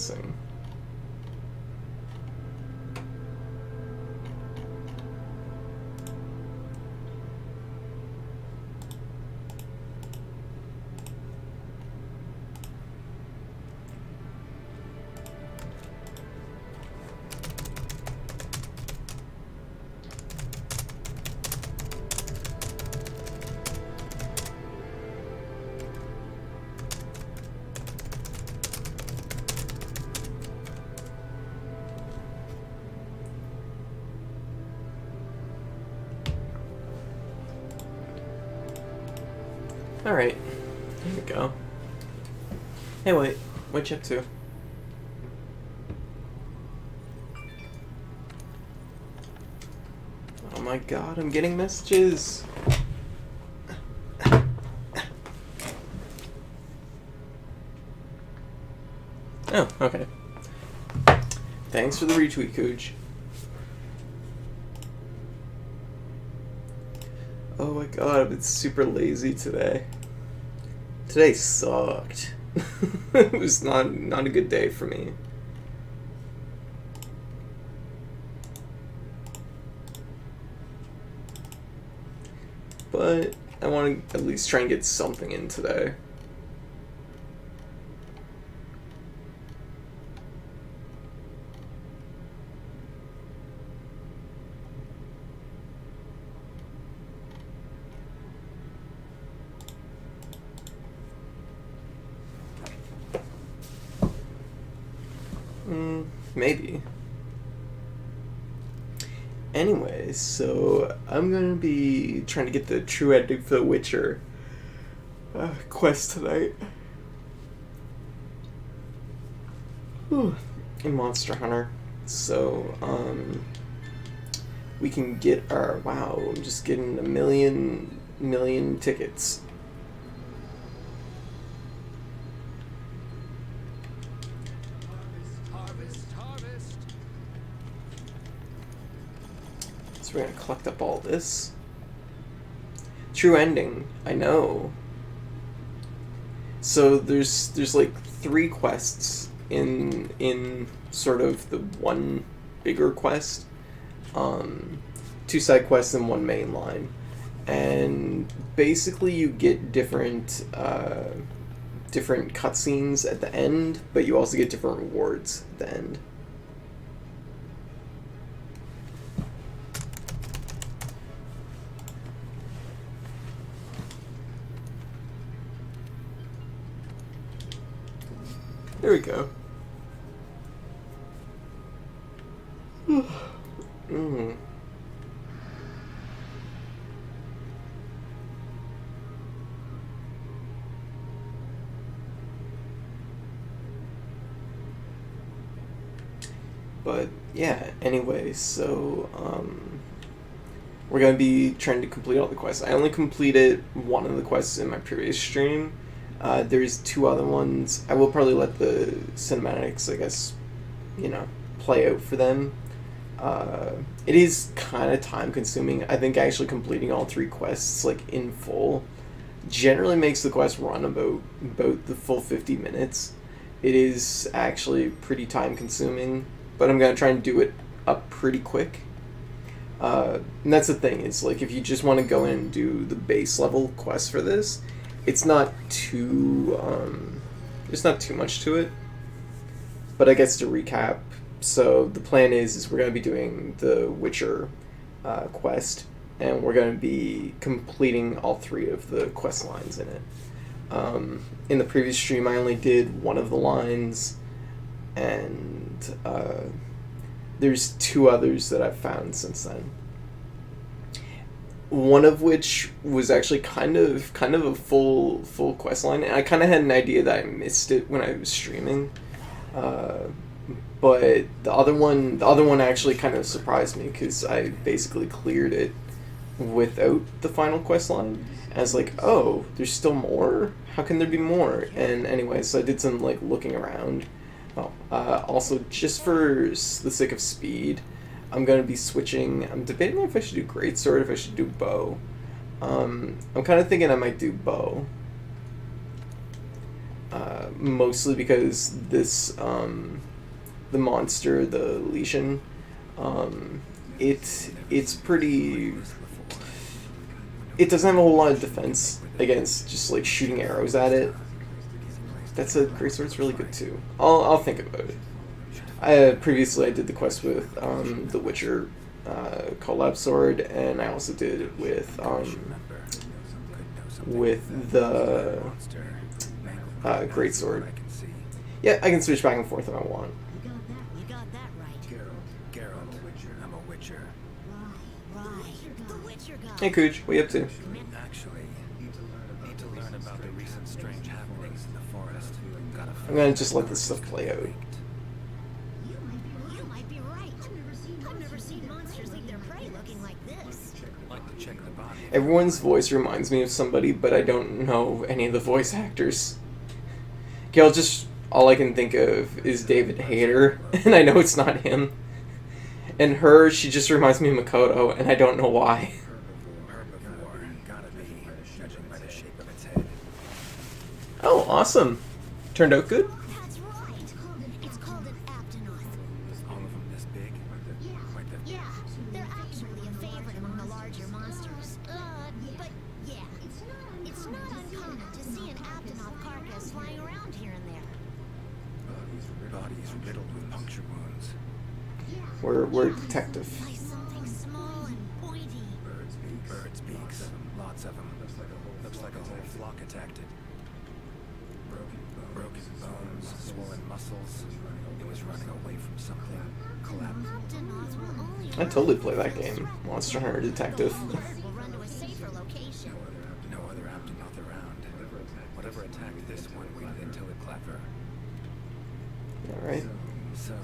missing? Alright, here we go. Hey, wait, what'd you up to? Oh my god, I'm getting messages! Oh, okay. Thanks for the retweet, Cooch. Oh my god, I've been super lazy today. Today sucked. It was not a good day for me. But I want to at least try and get something in today. Maybe. Anyways, so I'm gonna be trying to get the true ending for the Witcher quest tonight. In Monster Hunter. So, we can get our, wow, I'm just getting a million tickets. So we're gonna collect up all this. True ending, I know. So there's like 3 quests in sort of the one bigger quest. 2 side quests and 1 main line. And basically you get different cutscenes at the end, but you also get different rewards at the end. There we go. But yeah, anyway, so we're gonna be trying to complete all the quests. I only completed one of the quests in my previous stream. There's 2 other ones. I will probably let the cinematics, I guess, play out for them. It is kind of time consuming. I think actually completing all 3 quests like in full generally makes the quest run about the full 50 minutes. It is actually pretty time consuming, but I'm gonna try and do it up pretty quick. And that's the thing, is like if you just want to go in and do the base level quest for this, it's not too there's not too much to it. But I guess to recap, so the plan is we're going to be doing the Witcher quest, and we're going to be completing all 3 of the quest lines in it. In the previous stream I only did one of the lines, and there's 2 others that I've found since then. One of which was actually kind of a full quest line, and I kind of had an idea that I missed it when I was streaming. But the other one actually kind of surprised me, because I basically cleared it without the final quest line. And I was like, oh, there's still more? How can there be more? And anyway, so I did some like looking around. Also, just for the sake of speed, I'm going to be switching. I'm debating if I should do greatsword, if I should do bow. I'm kind of thinking I might do bow. mostly because this the monster, the Legion, it's pretty. It doesn't have a whole lot of defense against just like shooting arrows at it. That's a greatsword's really good too. I'll think about it. Previously I did the quest with the Witcher Collab sword, and I also did it with the greatsword. Yeah, I can switch back and forth if I want. You got that right. Geralt, I'm a Witcher. Right. The Witcher guy. Hey Cooch, what you up to? Actually, need to learn about the recent strange happenings in the forest. I'm gonna just let this stuff play out. You might be right. I've never seen monsters leave their prey looking like this. Like to check the body. Everyone's voice reminds me of somebody, but I don't know any of the voice actors. Okay, all I can think of is David Hayter, and I know it's not him. And her, she just reminds me of Makoto, and I don't know why. Herbivore, gotta be, judging by the shape of its head. Oh, awesome. Turned out good? That's right. It's called an Aptonoth. All of them this big? Yeah, they're actually a favorite among the larger monsters. But yeah, it's not uncommon to see an Aptonoth carcass flying around here and there. Bodies riddled with puncture wounds. We're detective. By something small and pointy. Birds' beaks. Lots of them. Looks like a whole flock attacked it. Broken bones, swollen muscles. It was running away from something. Collab. Aptonoths will only I totally play that game, Monster Hunter Detective. will run to a safer location. No other Aptonoth around. Whatever attacked this one waited until it clever. Alright. So,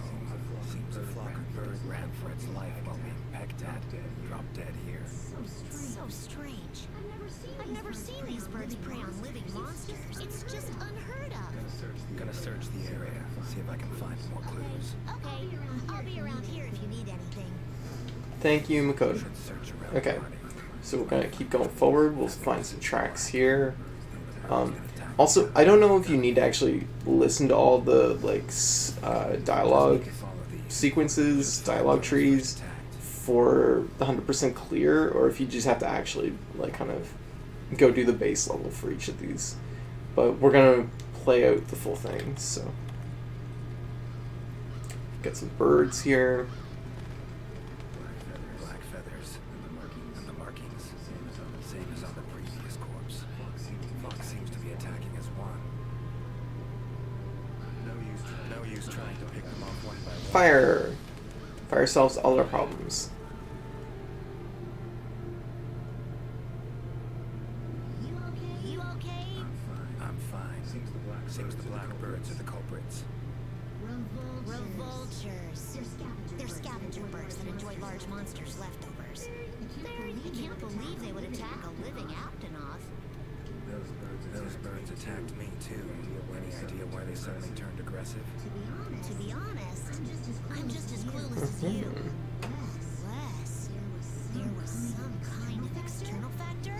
seems a flock of birds ran for its life while being pecked at, dropped dead here. So strange. I've never seen these birds prey on living monsters. It's just unheard of. Gonna search the area, see if I can find more clues. Okay, I'll be around here if you need anything. Thank you, Makoto. Should search around Okay. the body. So we're gonna keep going forward. We'll find some tracks here. Also, I don't know if you need to actually listen to all the dialogue sequences, dialogue trees for the 100% clear, or if you just have to actually kind of go do the base level for each of these. But we're gonna play out the full thing. So got some birds here. Black feathers. And the markings. Same as on the previous corpse. Fox seems to be attacking as one. No use trying to pick them off one by one. Fire! Fire solves all our problems. You okay? I'm fine. Seems the blackbirds are the culprits. Revoltures. They're scavenger birds that enjoy large monsters' leftovers. You can't believe they would attack a living Aptonoth. Those birds attacked me too. Any idea why they suddenly turned aggressive? To be honest, I'm just as clueless as you. Unless there was some kind of external factor?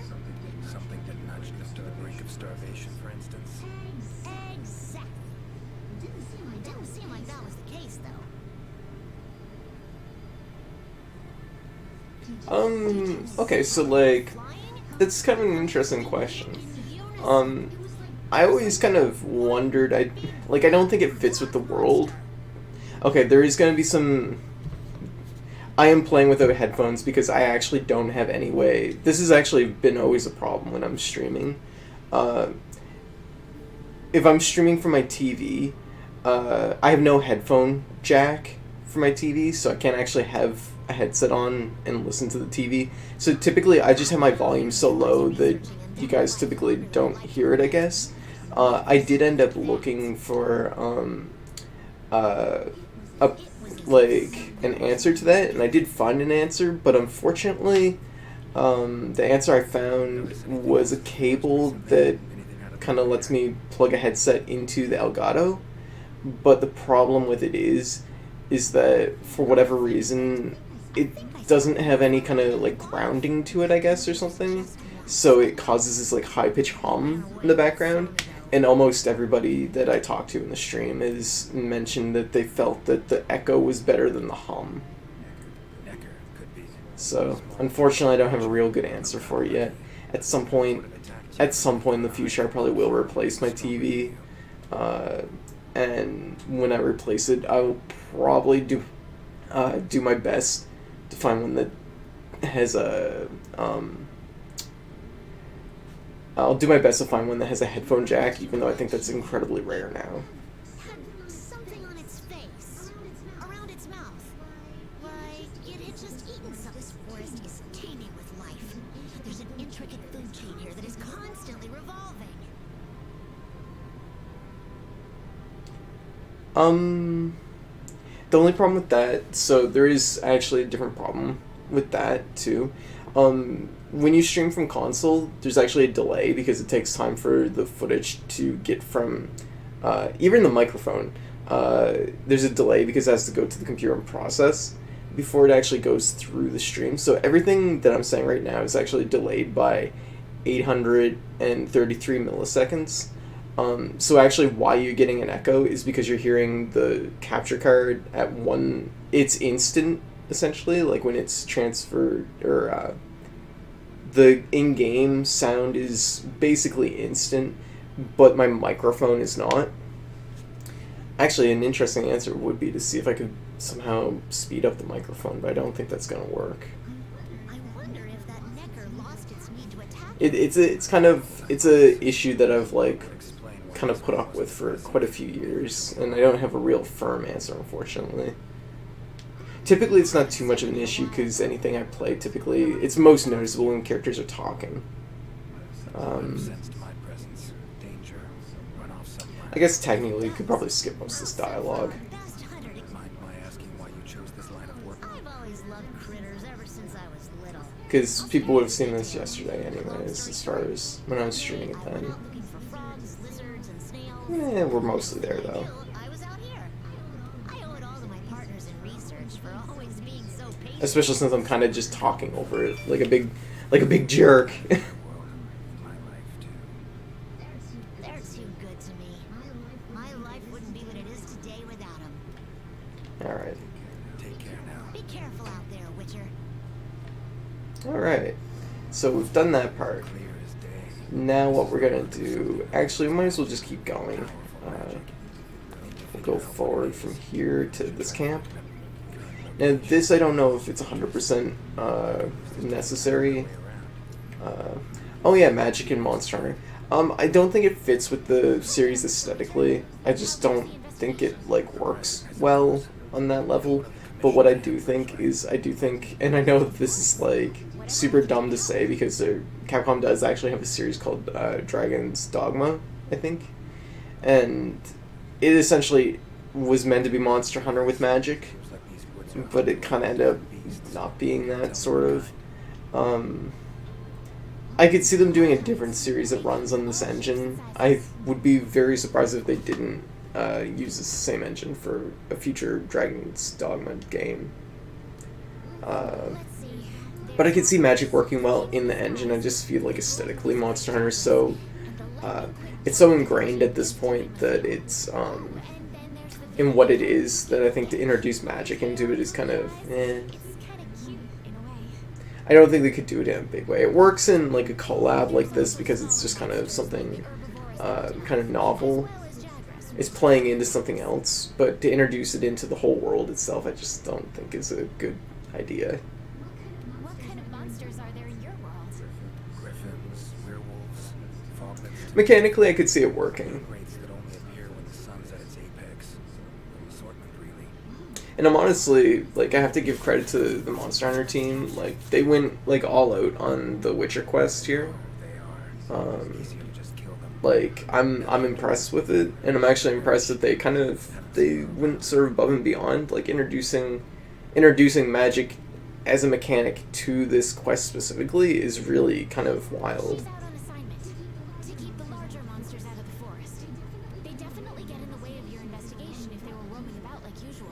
Something that nudged us to the brink of starvation, for instance. Exactly. Didn't seem like that was the case, though. Okay, so that's kind of an interesting question. I always kind of wondered, I don't think it fits with the world. Okay, there is going to be some... I am playing without headphones because I actually don't have any way... This has actually been always a problem when I'm streaming. If I'm streaming from my TV, I have no headphone jack for my TV, so I can't actually have a headset on and listen to the TV. So typically I just have my volume so low that you guys typically don't hear it, I guess. I did end up looking for an answer to that, and I did find an answer, but unfortunately the answer I found was a cable that kind of lets me plug a headset into the Elgato, but the problem with it is that for whatever reason it doesn't have any kind of grounding to it, I guess, or something, so it causes this high-pitched hum in the background, and almost everybody that I talked to in the stream has mentioned that they felt that the echo was better than the hum. Necker could be. So, unfortunately, I don't have a real good answer for it yet. At some point in the future, I probably will replace my TV. And when I replace it, I will probably do my best to find one that has a I'll do my best to find one that has a headphone jack, even though I think that's incredibly rare now. Had something on its face, around its mouth. Like it had just eaten some. This forest is teeming with life. There's an intricate food chain here that is constantly revolving. The only problem with that, so there is actually a different problem with that too. When you stream from console, there's actually a delay because it takes time for the footage to get from, even the microphone, there's a delay because it has to go to the computer and process before it actually goes through the stream. So everything that I'm saying right now is actually delayed by 833 milliseconds. So actually why you're getting an echo is because you're hearing the capture card at one, it's instant, essentially, like when it's transferred, or the in-game sound is basically instant, but my microphone is not. Actually, an interesting answer would be to see if I could somehow speed up the microphone, but I don't think that's going to work. I wonder if that Necker lost its need to attack. It's a issue that I've like kind of put up with for quite a few years, and I don't have a real firm answer, unfortunately. Typically, it's not too much of an issue because anything I play, typically, it's most noticeable when characters are talking. I guess technically, you could probably skip most of this dialogue. I've always loved critters ever since I was little. Because people would have seen this yesterday, anyways, as far as when I was streaming it then. Looking for frogs, lizards, and snails. We're mostly there, though. I was out here. I owe it all to my partners in research for always being so patient. Especially since I'm kind of just talking over it like a big jerk. They're too good to me. My life wouldn't be what it is today without them. Alright. Take care now. Be careful out there, Witcher. Alright. So we've done that part. Clear as day. Now what we're gonna do... Actually, we might as well just keep going. We'll go forward from here to this camp. Now this, I don't know if it's 100% necessary. Oh yeah, Magic and Monster Hunter. I don't think it fits with the series aesthetically. I just don't think it like works well on that level. But what I do think is, and I know this is like super dumb to say because Capcom does actually have a series called Dragon's Dogma, I think. And it essentially was meant to be Monster Hunter with magic, but it kind of ended up not being that, sort of. I could see them doing a different series that runs on this engine. I would be very surprised if they didn't use the same engine for a future Dragon's Dogma game. But I could see magic working well in the engine. I just feel like aesthetically Monster Hunter is so... it's so ingrained at this point that it's... in what it is, that I think to introduce magic into it is kind of... I don't think they could do it in a big way. It works in like a collab like this because it's just kind of something kind of novel. It's playing into something else, but to introduce it into the whole world itself, I just don't think is a good idea. What kind of monsters are there in your world? Griffins, werewolves, foglets. Mechanically, I could see it working. Rates that only appear when the sun's at its apex. An assortment, really. And I'm honestly, like, I have to give credit to the Monster Hunter team. Like, they went, like, all out on the Witcher quest here. They are. Easier to just kill them. Like, I'm impressed with it, and I'm actually impressed that they went sort of above and beyond, like, introducing magic as a mechanic to this quest specifically is really kind of wild. She's out on assignment to keep the larger monsters out of the forest. They definitely get in the way of your investigation if they were roaming about like usual.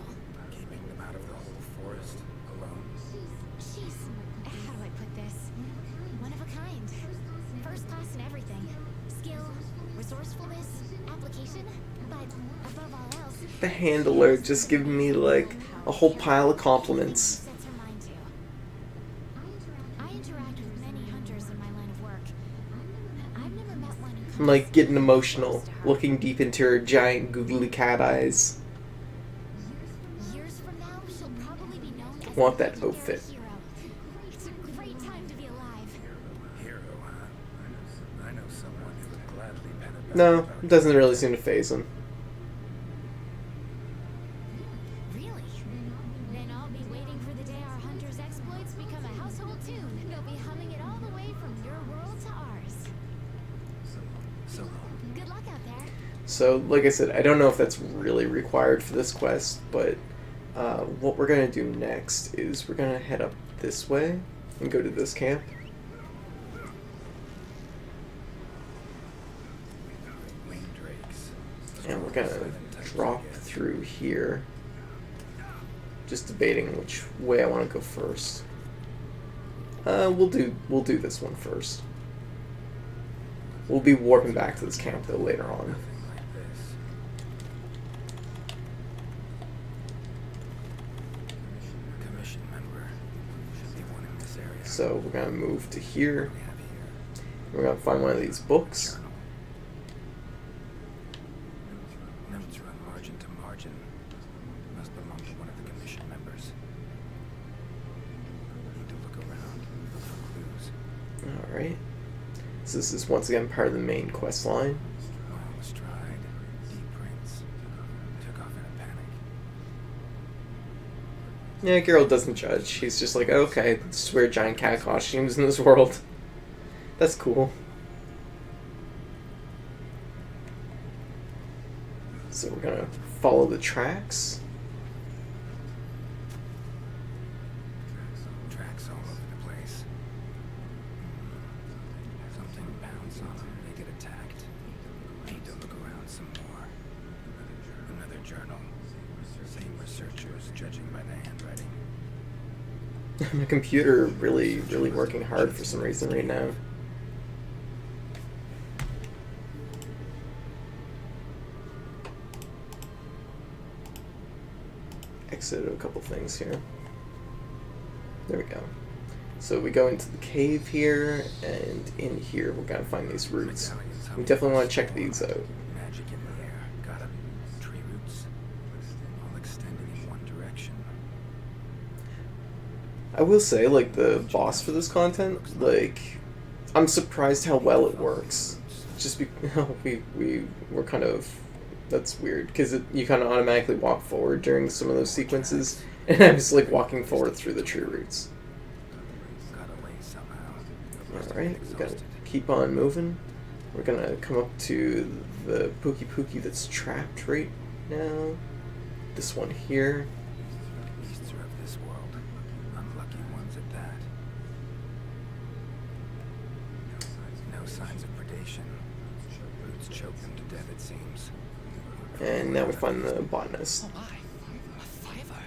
Keeping them out of the whole forest alone. She's, how do I put this? One of a kind. First class in everything. Skill, resourcefulness, satisfaction, but above all else, The handler just giving me like a whole pile of compliments. sets her mind to. I interact with many hunters in my line of work. I've never met one who I'm like getting emotional, looking deep into her giant googly cat eyes. Years from now, she'll probably be known as Want a that legendary outfit. hero. It's a great time to be alive. Hero, huh? I know someone who would gladly pen a back No, about it doesn't really seem to faze him. Really? Then I'll be waiting for the day our hunter's exploits become a household tune. They'll be humming it all the way from your world to ours. So long. Good luck out there. So, like I said, I don't know if that's really required for this quest, but what we're going to do next is we're going to head up this way and go to this camp. Winged drakes. And we're going to drop through here. Just debating which way I want to go first. We'll do this one first. We'll be warping back to this camp though later on. Nothing like this. Commission member. Should be one in this area. So we're gonna move to here. What do we have here? We're gonna find one of these books. Journal. Notes run margin to margin. Must belong to one of the commission members. Need to look around. Look for clues. All right. So this is once again part of the main quest line. Well astride. Deep prints. Took off in a panic. Yeah, Geralt doesn't judge. He's just like, okay, just wear giant cat costumes in this world. That's cool. So we're gonna follow the tracks. Tracks all over the place. Something pounds on them. They get attacked. Need to look around some more. Another journal. Same researchers judging by the handwriting. My computer really working hard for some reason right now. Exit a couple things here. There we go. So we go into the cave here, and in here we're gonna find these roots. We definitely want to check these out. Magic in the air. Got 'em. Tree roots. All extending in one direction. I will say, like, the boss for this content, like, I'm surprised how well it works. Just we're kind of, that's weird, because you kind of automatically walk forward during some of those sequences, and I'm just, like, walking forward through the tree roots. Got away somehow. Alright, we gotta keep on moving. We're gonna come up to the Pookie that's trapped right now. This one here. Beasts are of this world. Unlucky ones at that. No signs of predation. Roots choke them to death, it seems. And now we find the botanist. Oh my, a fiver.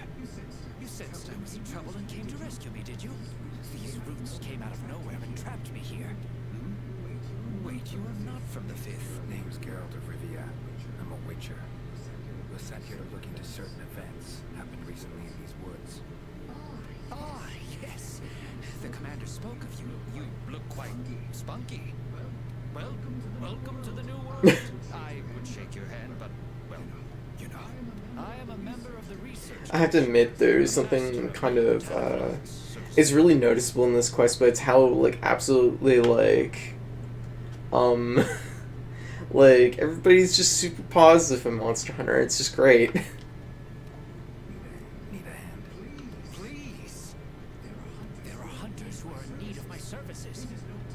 You sensed I was in trouble and came to rescue me, did you? These roots came out of nowhere and trapped me here. Wait, you are not from the Fifth. Name's Geralt of Rivia. I'm a witcher. Was sent here to look into certain events happened recently in these woods. Ah, yes. The commander spoke of you. You look quite spunky. Well, welcome to the new world. I would shake your hand, but, well, you know, I am a member of the research. I have to admit, there's something kind of, it's really noticeable in this quest, but it's how, like, absolutely, like, like, everybody's just super positive in Monster Hunter. It's just great. Need a hand. Please. There are hunters who are in need of my services.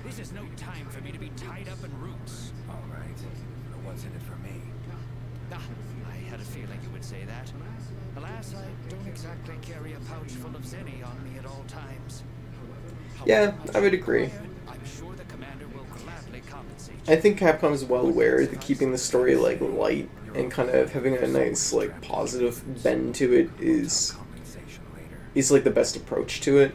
This is no time for me to be tied up in roots. All right. But what's in it for me? Ah, I had a feeling you would say that. Alas, I don't exactly carry a pouch full of zenny on me at all times. Yeah, I would agree. I'm sure the commander will gladly compensate I think Capcom is well aware that keeping the story, like, light and kind of having a nice, like, positive bend to it is Compensation later. like, the best approach to it.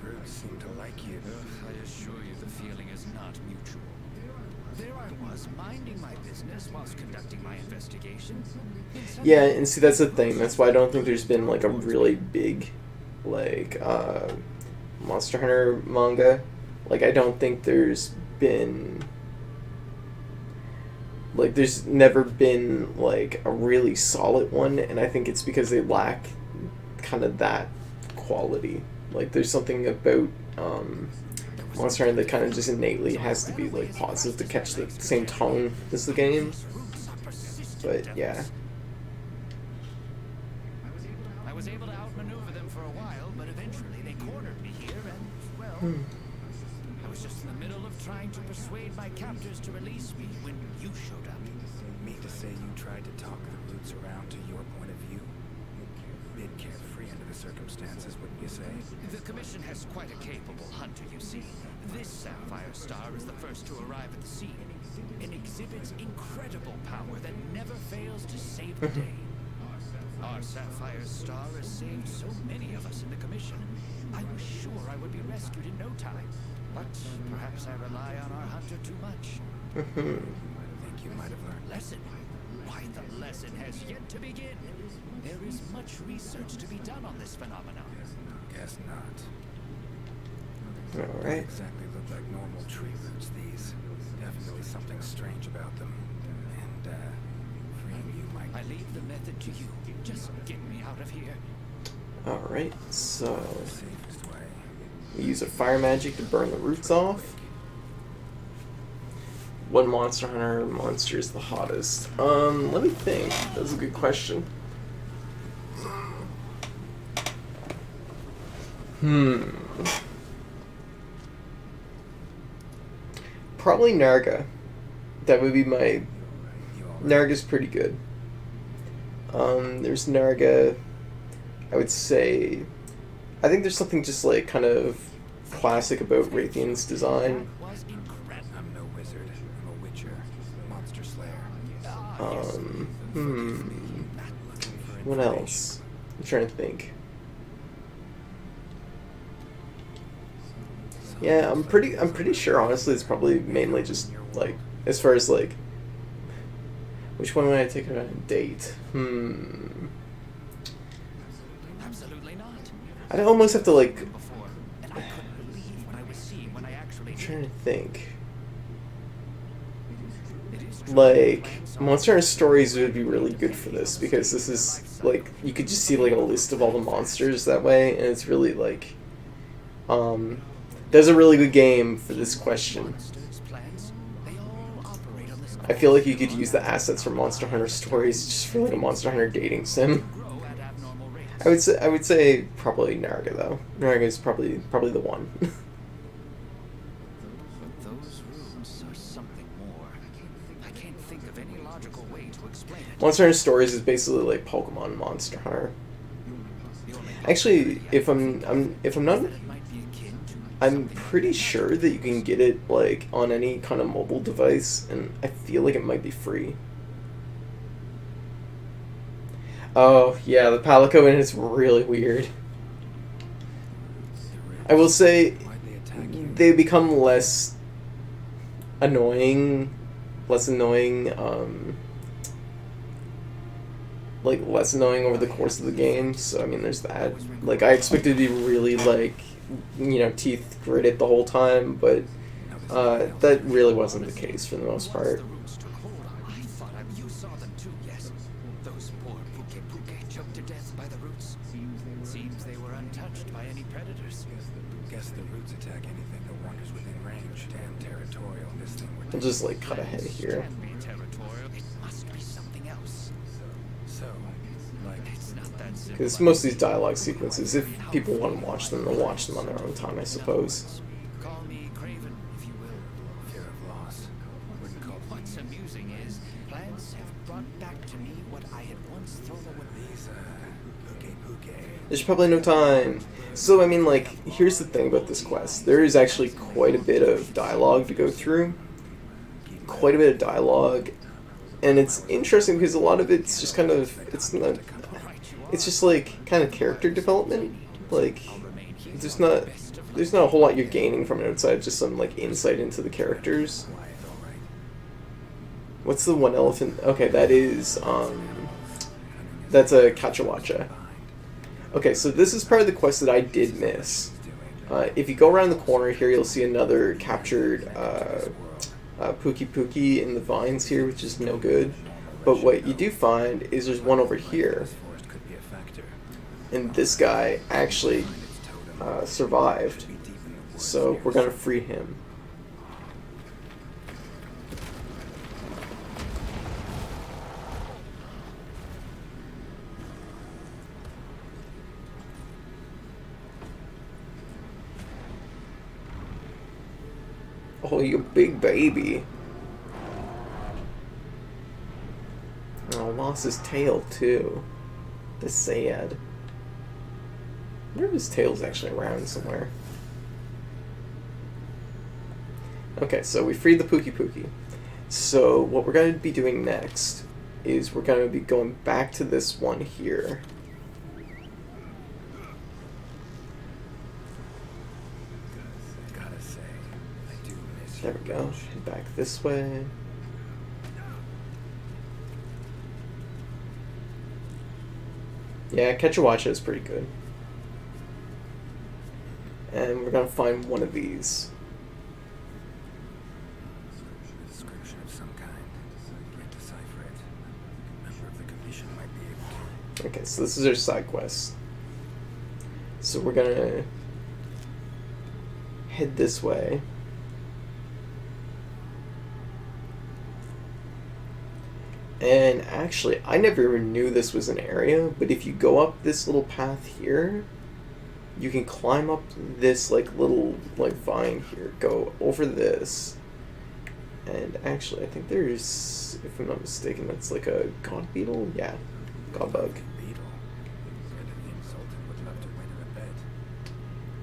Roots seem to like you. I assure you the feeling is not mutual. There are was, minding my business whilst conducting my investigation. Yeah, and see, that's the thing. That's why I don't think there's been, like, a really big, like, Monster Hunter manga. Like, I don't think there's been... Like, there's never been, like, a really solid one, and I think it's because they lack kind of that quality. Like, there's something about Monster Hunter that kind of just innately has to be, like, positive to catch the same tone as the game. But, yeah. I was able to outmaneuver them for a while, but eventually they cornered me here, and, well, I was just in the middle of trying to persuade my captors to release me when you showed up. Mean to say you tried to talk the roots around to your point of view? Bit carefree under the circumstances, wouldn't you say? The Commission has quite a capable hunter, you see. This Sapphire Star is the first to arrive at the scene and exhibits incredible power that never fails to save the day. Our Sapphire Star has saved so many of us in the Commission. I was sure I would be rescued in no time, but perhaps I rely on our hunter too much. I think you might have learned. Lesson? Why, the lesson has yet to begin. There is much research to be done on this phenomenon. Guess not. Alright. Exactly look like normal tree roots, these. Definitely something strange about them. And, freeing you might... I leave the method to you. Just get me out of here. Alright, so... the safest way. we use a fire magic to burn the roots off. What Monster Hunter monster is the hottest? Let me think. That's a good question. Probably Narga. That would be my... Narga's pretty good. There's Narga. I would say... I think there's something just, like, kind of classic about Raytheon's design. I'm no wizard. I'm a witcher. Monster slayer. What else? I'm trying to think. Yeah, I'm pretty sure, honestly, it's probably mainly just, like, as far as, like, which one would I take on a date? Absolutely not. I'd almost have to, like, Before, and I couldn't believe what I was seeing when I actually I'm trying to think. It is true. Like, Monster Hunter Stories would be really good for this, because this is, like, you could just see, like, a list of all the monsters that way, and it's really, like, there's a really good game for this question. Monsters, plants, they all operate on this I feel like you could use the assets from Monster Hunter Stories just for, like, a Monster Hunter dating sim. grow at abnormal rates. I would say probably Narga, though. Narga is probably the one. But those rooms are something more. I can't think of any logical way to explain it. Monster Hunter Stories is basically like Pokemon Monster Hunter. Actually, if I'm not, It might be akin to I'm pretty sure that you can get it, like, on any kind of mobile device, and I feel like it might be free. Oh, yeah, the Palico in it's really weird. I will say, Why'd they attack you? they become less annoying, less annoying over the course of the game, so I mean there's that. Like, I expected to be really, like, you know, teeth gritted the whole time, but that really wasn't the case for the most part. the roots took hold. I thought you saw them too, yes. Those poor Puke choked to death by the roots. Seems they were untouched by any predators. Guess the roots attack anything that wanders within range. Damn territorial, this thing would... I'll just, like, cut ahead here. Can be territorial. It must be something else. So, like... It's not that simple. Because most of these dialogue sequences, if people want to watch them, they'll watch them on their own time, I suppose. Call me Craven, if you will. Fear of loss. Wouldn't call... What's amusing is, plants have brought back to me what I had once thrown away. These, Puke. There's probably no time. So, I mean, like, here's the thing about this quest. There is actually quite a bit of dialogue to go through. Quite a bit of dialogue. And it's interesting because a lot of it's just kind of, it's not, it's just, like, kind of character development. Like, there's not a whole lot you're gaining from it outside just some, like, insight into the characters. Quiet, all right. What's the one elephant? Okay, that is, that's a Cachawacha. Okay, so this is part of the quest that I did miss. If you go around the corner here, you'll see another captured Pookie Pookie in the vines here, which is no good. But what you do find is there's one over here. And this guy actually survived. So we're going to free him. Oh, you big baby. Oh, lost his tail too. That's sad. I wonder if his tail's actually around somewhere. Okay, so we freed the Pookie Pookie. So what we're going to be doing next is we're going to be going back to this one here. There we go. Head back this way. Yeah, Cachawacha is pretty good. And we're gonna find one of these. Description of some kind. Can't decipher it. A member of the commission might be able to. Okay, so this is our side quest. So we're gonna head this way. And actually, I never even knew this was an area, but if you go up this little path here, you can climb up this little vine here, go over this, and actually I think there's, if I'm not mistaken, that's like a god beetle? Yeah, god bug.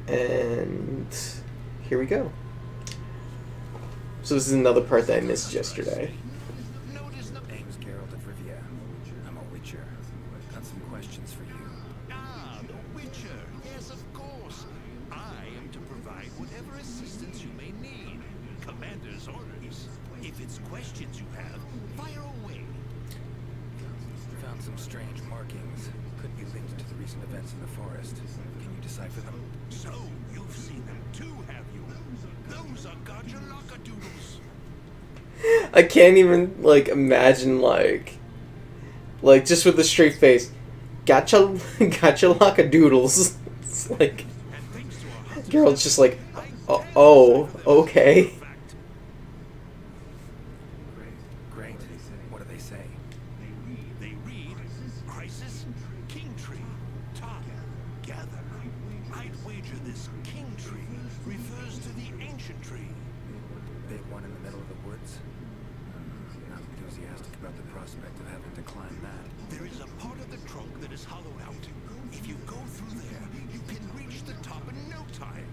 And here we go. So this is another part that I missed yesterday. Questions for you. Ah, the Witcher. Yes, of course. I am to provide whatever assistance you may need. Commander's orders. If it's questions you have, fire away. Found some strange markings. Could be linked to the recent events in the forest. Can you decipher them? So, you've seen them too, have you? Those are Gajalacadoodles. I can't even imagine just with a straight face. Gotcha Lacadoodles. It's like, Geralt's just like, oh, okay. Great. What do they say? They read, crisis, king tree, top, gather. I'd wager this king tree refers to the ancient tree. Big one in the middle of the woods? Not enthusiastic about the prospect of having to climb that. There is a part of the trunk that is hollowed out. If you go through there, you can reach the top in no time.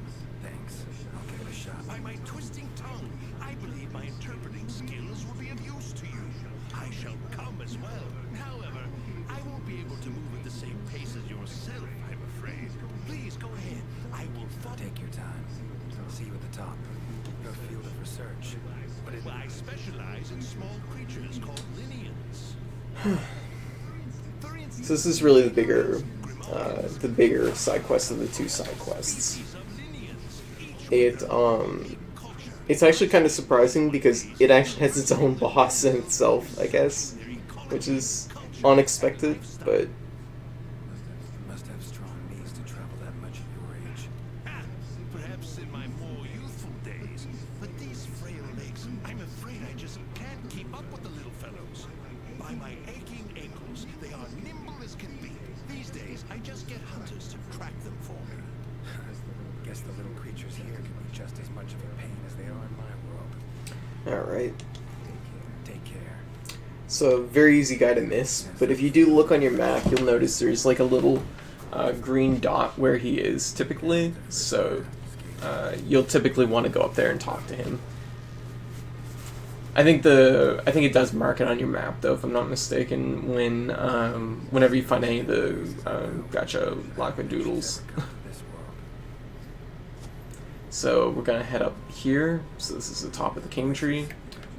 Thanks. I'll give it a shot. By my twisting tongue, I believe my interpreting skills will be of use to you. I shall come as well. However, I won't be able to move at the same pace as yourself, I'm afraid. Please go ahead. I will follow. Take your time. See you at the top. Your field of research. Well, I specialize in small creatures called lineans. So this is really the bigger side quest of the two side quests. It's actually kind of surprising because it actually has its own boss in itself, I guess, which is unexpected, but Must have strong knees to travel that much at your age. Perhaps in my more youthful days, but these frail legs, I'm afraid I just can't keep up with the little fellows. By my aching ankles, they are nimble as can be. These days, I just get hunters to track them for me. Guess the little creatures here can be just as much of a pain as they are in my world. alright. Take care. So, very easy guy to miss, but if you do look on your map, you'll notice there's like a little green dot where he is typically, so you'll typically want to go up there and talk to him. I think it does mark it on your map though, if I'm not mistaken, when whenever you find any of the gotcha lacadoodles. So we're gonna head up here. So this is the top of the king tree.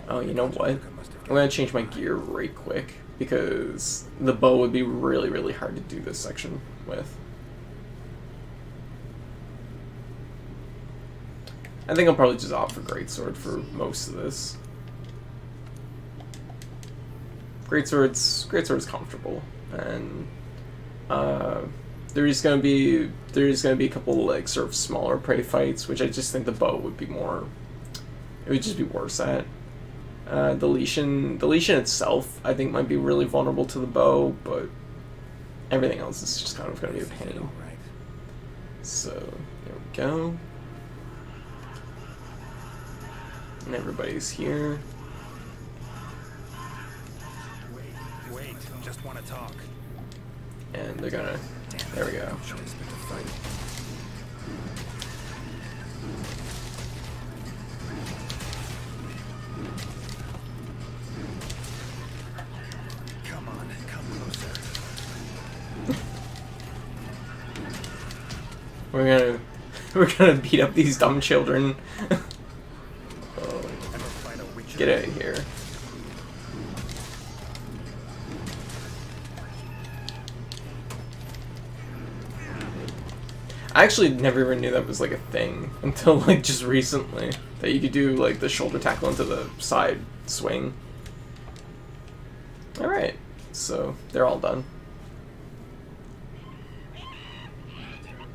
Oh, you know what? I'm gonna change my gear right quick because the bow would be really, really hard to do this section with. I think I'll probably just opt for Greatsword for most of this. Greatsword's comfortable, and there's gonna be a couple like sort of smaller prey fights, which I just think the bow would be more. It would just be worse at. The Legion itself, I think, might be really vulnerable to the bow, but everything else is just kind of gonna be a pain. So there we go, and everybody's here. Wait, just want to talk. And they're gonna. There we go. Come on, come closer. We're gonna beat up these dumb children. Get out of here. I actually never even knew that was like a thing until like just recently, that you could do like the shoulder tackle into the side swing. Alright, so they're all done.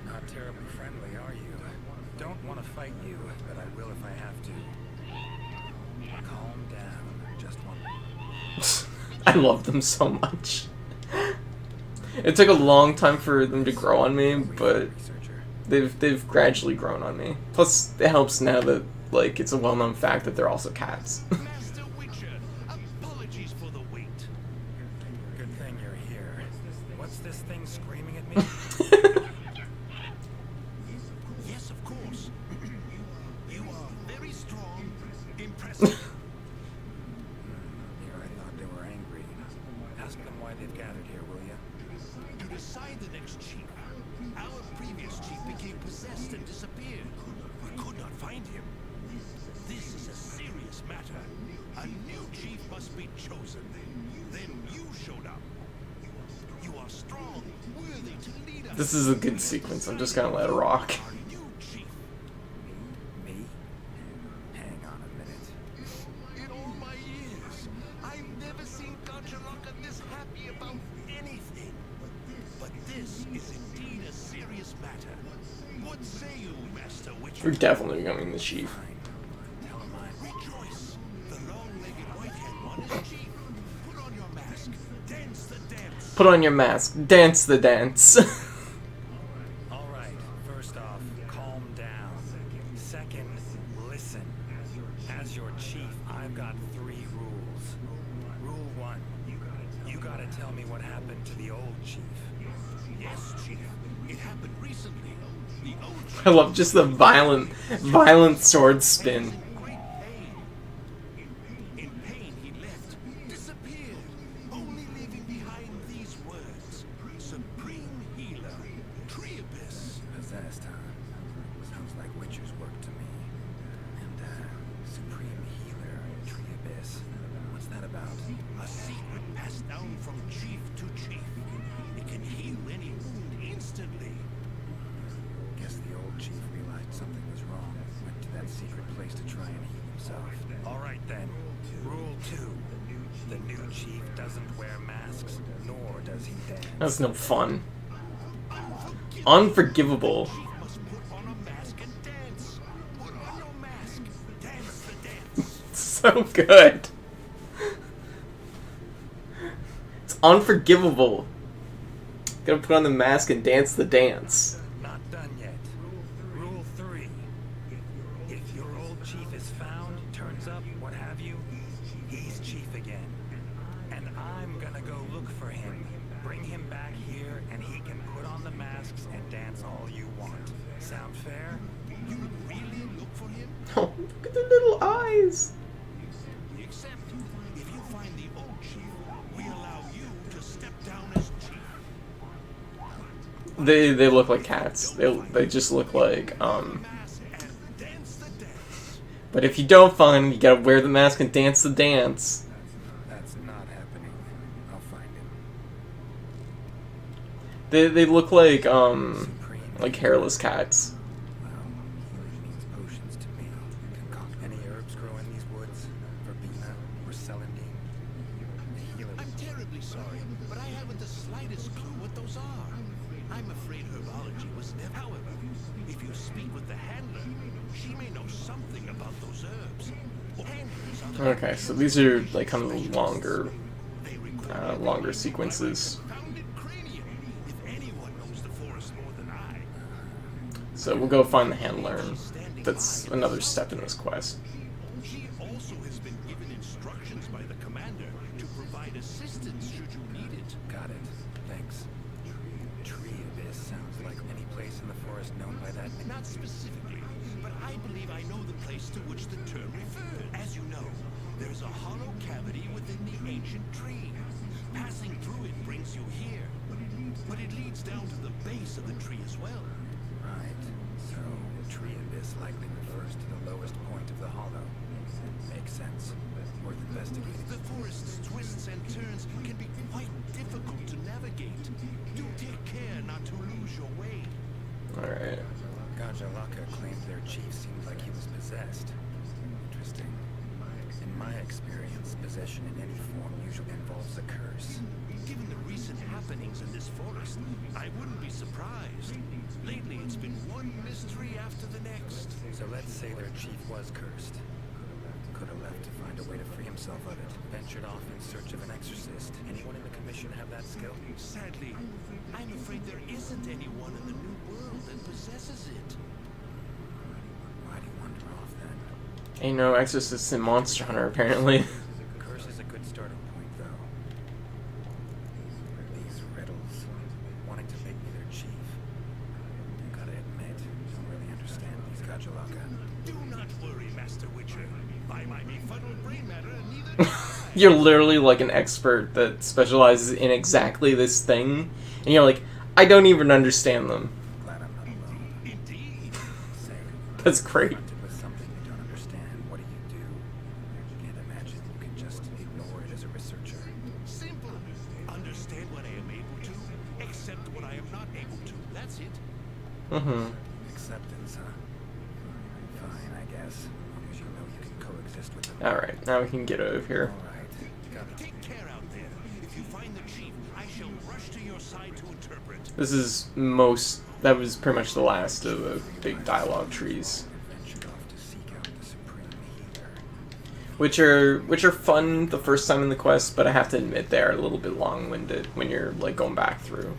Not terribly friendly, are you? Don't want to fight you, but I will if I have to. Calm down, just one. I love them so much. It took a long time for them to grow on me, but they've gradually grown on me. Plus, it helps now that like it's a well-known fact that they're also cats. Master Witcher, apologies for the wait. Good thing you're here. What's this thing screaming at me? Yes, of course. You are very strong, impressive. Here I thought they were angry. Ask them why they've gathered here, will you? To decide the next chief. Our previous chief became possessed and disappeared. We could not find him. This is a serious matter. A new chief must be chosen. Then you showed up. You are strong, worthy to lead us. This is a good sequence. I'm just gonna let it rock. Our new chief. Me? Hang on a minute. In all my years, I've never seen Goncharaka this happy about anything. But this is indeed a serious matter. What say you, Master Witcher? We're definitely becoming the chief. Tell him Rejoice! The long-legged white-haired one is chief. Put on your mask. Dance the dance. Put on your mask. Dance the dance. All right, first off, calm down. Second, listen. As your chief, I've got 3 rules. Rule 1, you gotta tell me what happened to the old chief. Yes, chief. It happened recently. The old chief I love just the violent sword spin. great pain. In pain, he left, disappeared, only leaving behind these words: Supreme Healer, Triabus. Possessed, huh? Sounds like Witcher's work to me. And, Supreme Healer, Triabus. What's that about? A secret passed down from chief to chief. It can heal any wound instantly. Guess the old chief realized something was wrong. Went to that secret place to try and heal himself. All right then. Rule 2. The new chief doesn't wear masks, nor does he dance. That's no fun. Unforgivable. Chief must put on a mask and dance. Put on your mask. Dance the dance. So good. It's unforgivable. Gotta put on the mask and dance the dance. Not done yet. Rule 3. If your old chief is found, turns up, what have you, he's chief again. And I'm gonna go look for him. Bring him back here, and he can put on the masks and dance all you want. Sound fair? You would really look for him? Oh, look at the little eyes. Except, if you find the old chief, we allow you to step down as chief. They look like cats. They just look like Mask and dance the dance. But if you don't find him, you gotta wear the mask and dance the dance. They look like hairless cats. Well, healing means potions to me. Concoct any herbs grow in these woods, verbena or celandine. The healer. I'm terribly sorry, but I haven't the slightest clue what those are. I'm afraid herbology was never. However, if you speak with the handler, she may know something about those herbs. Handlers are the Okay, so these are like kind of longer, longer sequences. founded cranium. If anyone knows the forest more than I, So we'll go find the handler. That's another step in this quest. she also has been given instructions by the commander to provide assistance should you need it. Got it. Thanks. Tree abyss sounds like any place in the forest known by that name. Not specifically, but I believe I know the place to which the term referred. As you know, there's a hollow cavity within the ancient tree. Passing through it brings you here, but it leads down to the base of the tree as well. Right. So, tree abyss likely refers to the lowest point of the hollow. Makes sense. Worth investigating. The forest's twists and turns can be quite difficult to navigate. Do take care not to lose your way. Alright. Gajalaka claimed their chief seemed like he was possessed. Interesting. In my experience, possession in any form usually involves a curse. Given the recent happenings in this forest, I wouldn't be surprised. Lately, it's been one mystery after the next. So let's say their chief was cursed. Could have left to find a way to free himself of it. Ventured off in search of an exorcist. Anyone in the commission have that skill? Sadly, I'm afraid there isn't anyone in the new world that possesses it. Why'd he wander off then? Ain't no exorcist in Monster Hunter, apparently. Curse is a good starting point, though. These riddles, wanting to make me their chief. Gotta admit, don't really understand these Gajalaka. Do not worry, Master Witcher. By my befuddled brain matter, neither do I. You're literally like an expert that specializes in exactly this thing, and you're like, I don't even understand them. Glad I'm not alone. Indeed. Say, That's great. confronted with something you don't understand, what do? Can't imagine you can just ignore it as a researcher. Simple. Understand what I am able to, accept what I am not able to. That's it. Mm-hmm. Acceptance, huh? Fine, I guess. As long as you know you can coexist with them. Alright, now we can get out of here. Alright. Got it. Take care out there. If you find the chief, I shall rush to your side to interpret. This is that was pretty much the last of the big dialogue trees. Ventured off to seek out the supreme healer. Which are fun the first time in the quest, but I have to admit they're a little bit long-winded when you're like going back through.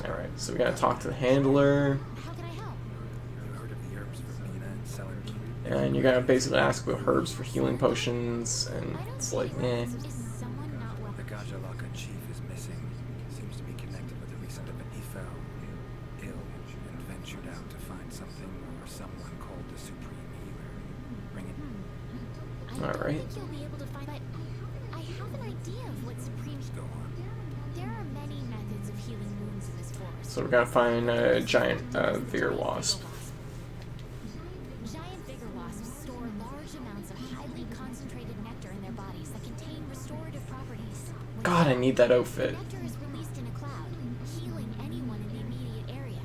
Alright, so we gotta talk to the handler, How can I help? You heard of the herbs verbena and celandine? and you're gonna basically ask about herbs for healing potions, and I don't it's see like, eh. herbs. Is someone not well? The Gajalaka chief is missing. Seems to be connected with the recent event. He fell ill and ventured out to find something or someone called the supreme healer. Bring it. I don't Alright. think you'll be able to find, but I have an idea of what supreme. Go on. There are many methods of healing wounds in this forest. So we're gonna find a giant vigor wasp. Giant vigor wasps store large amounts of highly concentrated nectar in their bodies that contain restorative properties. When God, I need that outfit. nectar is released in a cloud, healing anyone in the immediate area.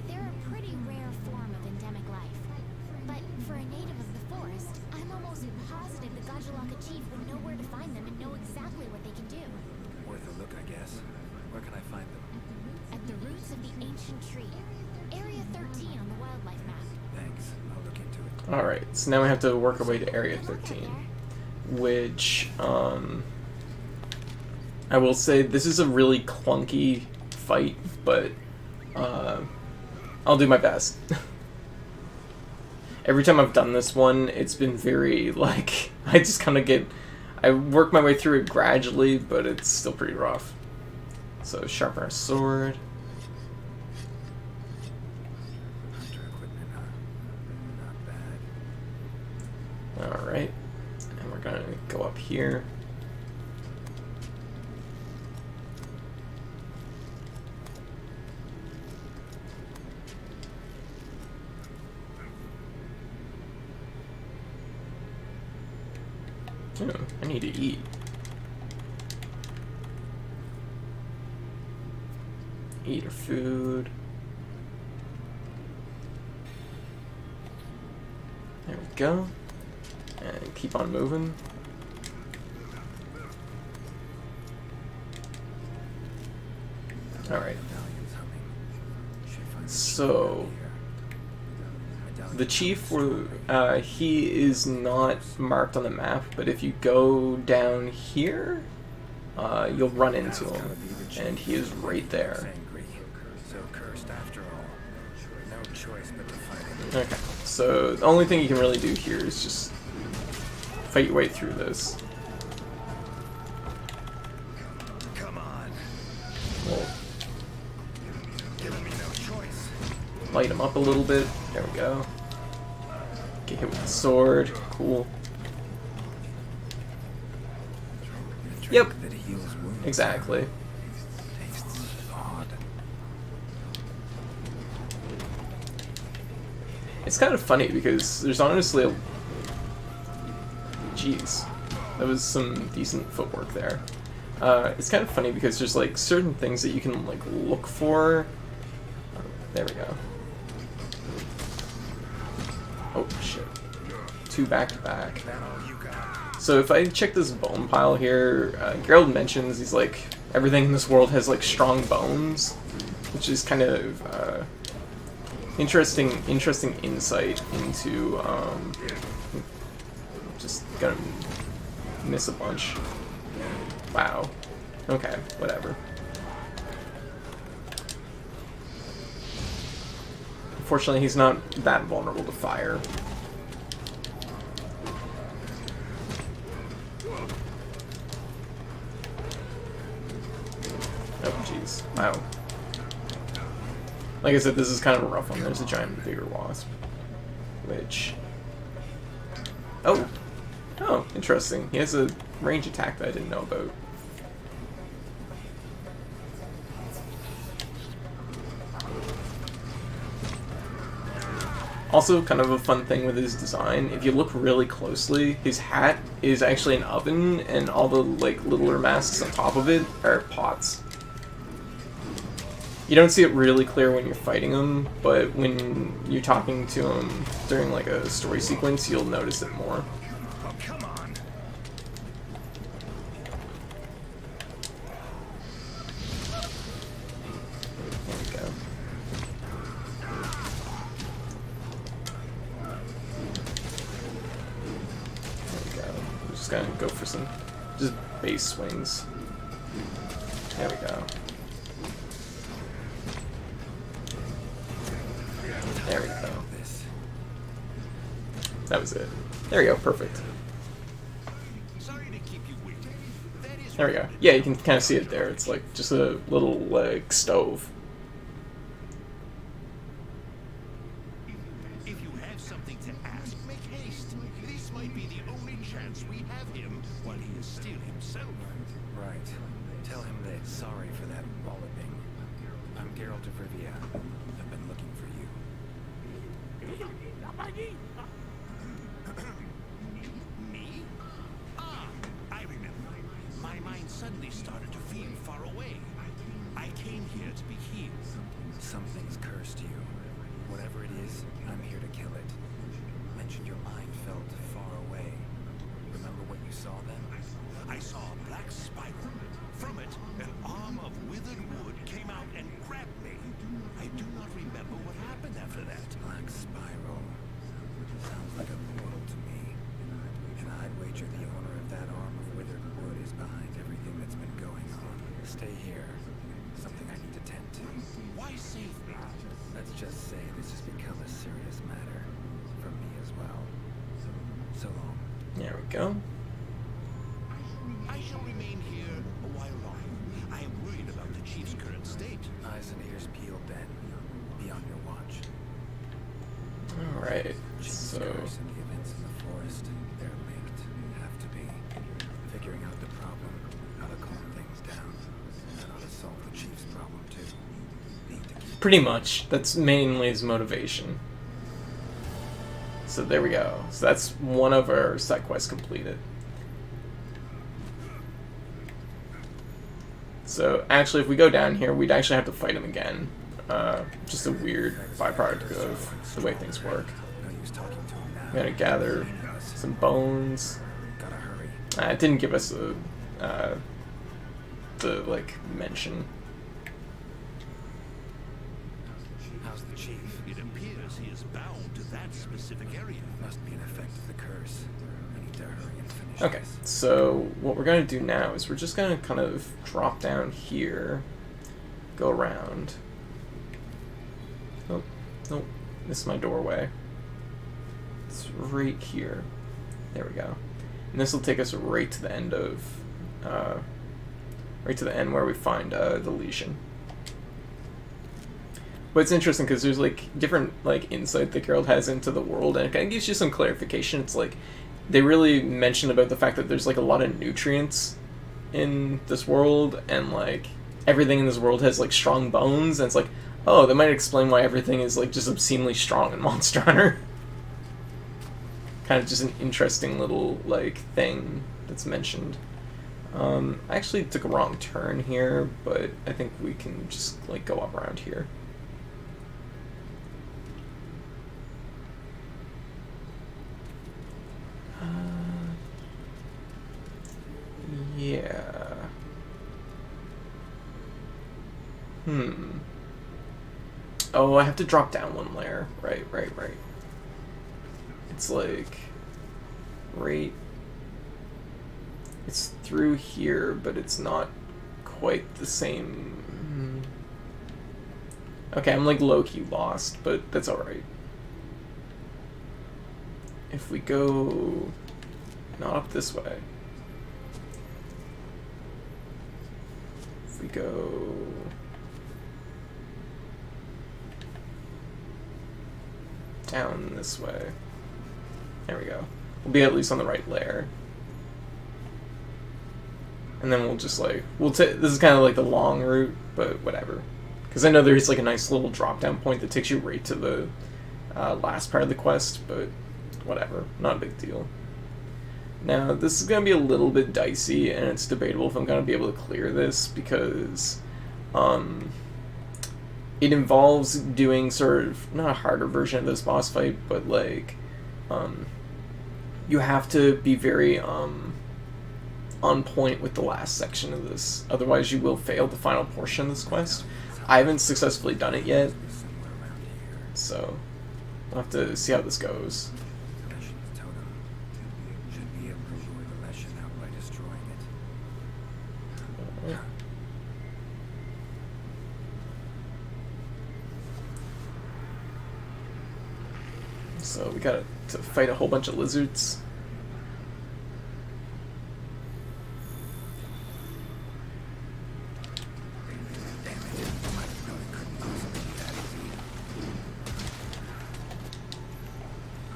They're a pretty rare form of endemic life. But for a native of the forest, I'm almost positive the Gajalaka chief would know where to find them and know exactly what they can do. Worth a look, I guess. Where can I find them? At the roots of the ancient tree. Area 13 on the wildlife map. Thanks. I'll look into it. Alright, so now we have to work our way to Area 13. Which, I will say this is a really clunky fight, but I'll do my best. Every time I've done this one, it's been very, like, I just kind of I work my way through it gradually, but it's still pretty rough. So, sharpen our sword. Hunter equipment, huh? Not bad. Alright, and we're gonna go up here. I need to eat. Eat your food. There we go. And keep on moving. Alright. So, the chief, he is not marked on the map, but if you go down here, you'll run into him, and he is right there. So cursed after all. No choice but to fight him. Okay, so the only thing you can really do here is just fight your way through this. Come on. We'll Giving me no choice. light him up a little bit. There we go. Get hit with the sword. Cool. Yep. That heals wounds. Exactly. Tastes odd. It's kind of funny because there's honestly a... Jeez. That was some decent footwork there. It's kind of funny because there's like certain things that you can like look for. There we go. Oh shit. 2 back to back. That all you got? So if I check this bone pile here, Geralt mentions he's like everything in this world has like strong bones, which is kind of interesting insight into just gonna miss a bunch. Wow. Okay, whatever. Unfortunately, he's not that vulnerable to fire. Oh, jeez. Wow. Like I said, this is kind of a rough one. There's a giant bigger wasp. Which... Oh! Oh, interesting. He has a range attack that I didn't know about. Also, kind of a fun thing with his design, if you look really closely, his hat is actually an oven, and all the like littler masks on top of it are pots. You don't see it really clear when you're fighting him, but when you're talking to him during like a story sequence, you'll notice it more. Oh, come on. There we go. There we go. We're just gonna go for some just base swings. There we go. There we go. That was it. There we go, perfect. Sorry to keep you waiting. That is There we go. Yeah, you can kind of see it there. It's like just a little like stove. If you have something to ask, make haste. This might be the only chance we have him while he is still himself. Right. Tell him that sorry for that walloping. I'm Geralt of Rivia. I've been looking for you. Me? Ah, I remember. My mind suddenly started to feel far away. I came here to be healed. Something's cursed you. Whatever it is, I'm here to kill it. Mentioned your mind felt far away. Remember what you saw then? I saw a black spiral. From it, an arm of withered wood came out and grabbed me. I do not remember what happened after that. Black spiral. Sounds like a portal to me. And I'd wager the owner of that arm of withered wood is behind everything that's been going on. Stay here. Something I need to tend to. Why save me? Let's just say this has become a serious matter. For me as well. So long. There we go. I shall remain here a while longer. I am worried about the chief's current state. Eyes and ears peeled then. Be on your watch. Alright, Chief's so... curse and the events in the forest, they're linked. Have to be. Figuring out the problem, how to calm things down, and how to solve the chief's problem too. Need to keep Pretty much. That's mainly his motivation. So there we go. So that's one of our side quests completed. So actually, if we go down here, we'd actually have to fight him again. Just a weird byproduct of the way things work. No use talking to him now. We gotta gather some bones. Gotta hurry. It didn't give us a the like mention. How's the chief? It appears he is bound to that specific area. Must be an effect of the curse. I need to hurry and finish Okay, this. so what we're gonna do now is we're just gonna kind of drop down here, go around. Oh, nope, this is my doorway. It's right here. There we go. And this will take us right to the end of, right to the end where we find the Legion. But it's interesting because there's like different like insight that Geralt has into the world, and it kind of gives you some clarification. It's like they really mention about the fact that there's like a lot of nutrients in this world, and like everything in this world has like strong bones, and it's like, oh, that might explain why everything is like just obscenely strong in Monster Hunter. Kind of just an interesting little like thing that's mentioned. I actually took a wrong turn here, but I think we can just like go up around here. Yeah. Oh, I have to drop down one layer. Right. It's like right. It's through here, but it's not quite the same. Okay, I'm like low-key lost, but that's alright. If we go not up this way. If we go down this way. There we go. We'll be at least on the right layer. And then we'll just like, this is kind of like the long route, but whatever. Because I know there's like a nice little drop down point that takes you right to the last part of the quest, but whatever, not a big deal. Now, this is going to be a little bit dicey, and it's debatable if I'm going to be able to clear this, because it involves doing sort of, not a harder version of this boss fight, but like, you have to be very on point with the last section of this, otherwise you will fail the final portion of this quest. I haven't successfully done it yet, Somewhere around here. so we'll have to see how this goes. Leshen's totem. Should be able to destroy the Leshen out by destroying it. So we got to fight a whole bunch of lizards.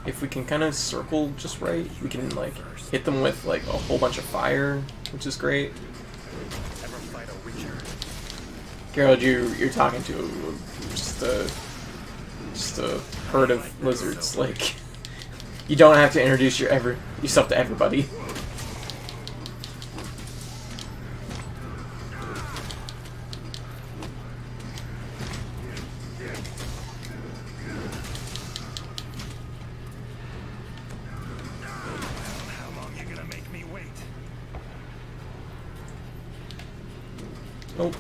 If we can kind of circle just right, we can like hit them with like a whole bunch of fire, which is great. Ever fight a Witcher? Geralt, you're talking to just a herd of lizards. Like, you don't have to introduce yourself to everybody. How long you gonna make me wait? Nope.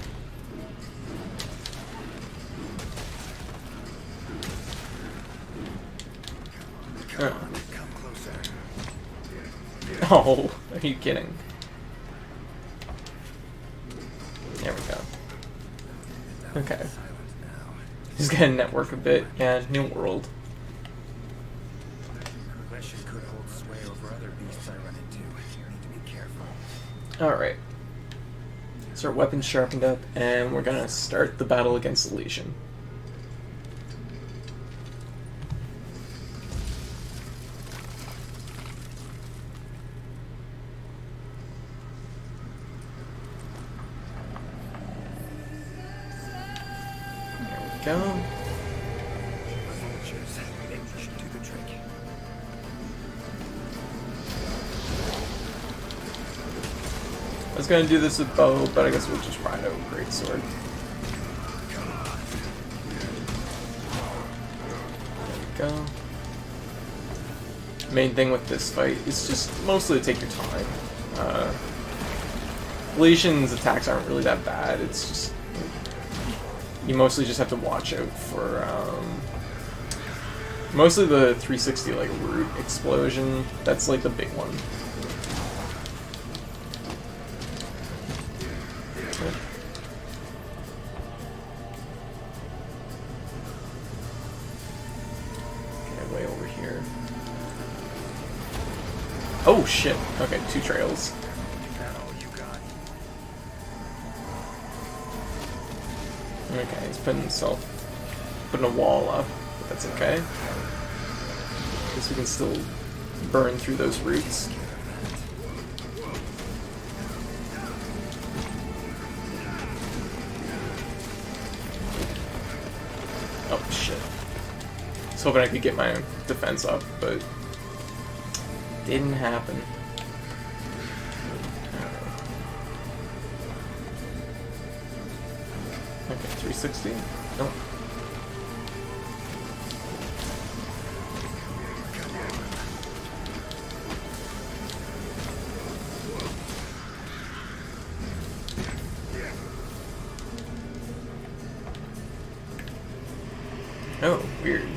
Come closer. Oh, are you kidding? There we go. Okay. Silence now. Just gotta network a bit. Yeah, new world. Leshen could hold sway over other beasts I run into. Need to be careful. Alright. So our weapons sharpened up, and we're gonna start the battle against the Legion. There we go. Vultures. They should do the trick. I was gonna do this with bow, but I guess we'll just ride out great sword. There we go. Main thing with this fight is just mostly to take your time. Galatian's attacks aren't really that bad. It's just you mostly just have to watch out for mostly the 360 like root explosion. That's like the big one. Okay, way over here. Oh shit! Okay, 2 trails. Okay, he's putting a wall up, but that's okay. Guess we can still burn through those roots. Oh shit. I was hoping I could get my defense up, but didn't happen. Okay, 360? Nope. Oh, weird.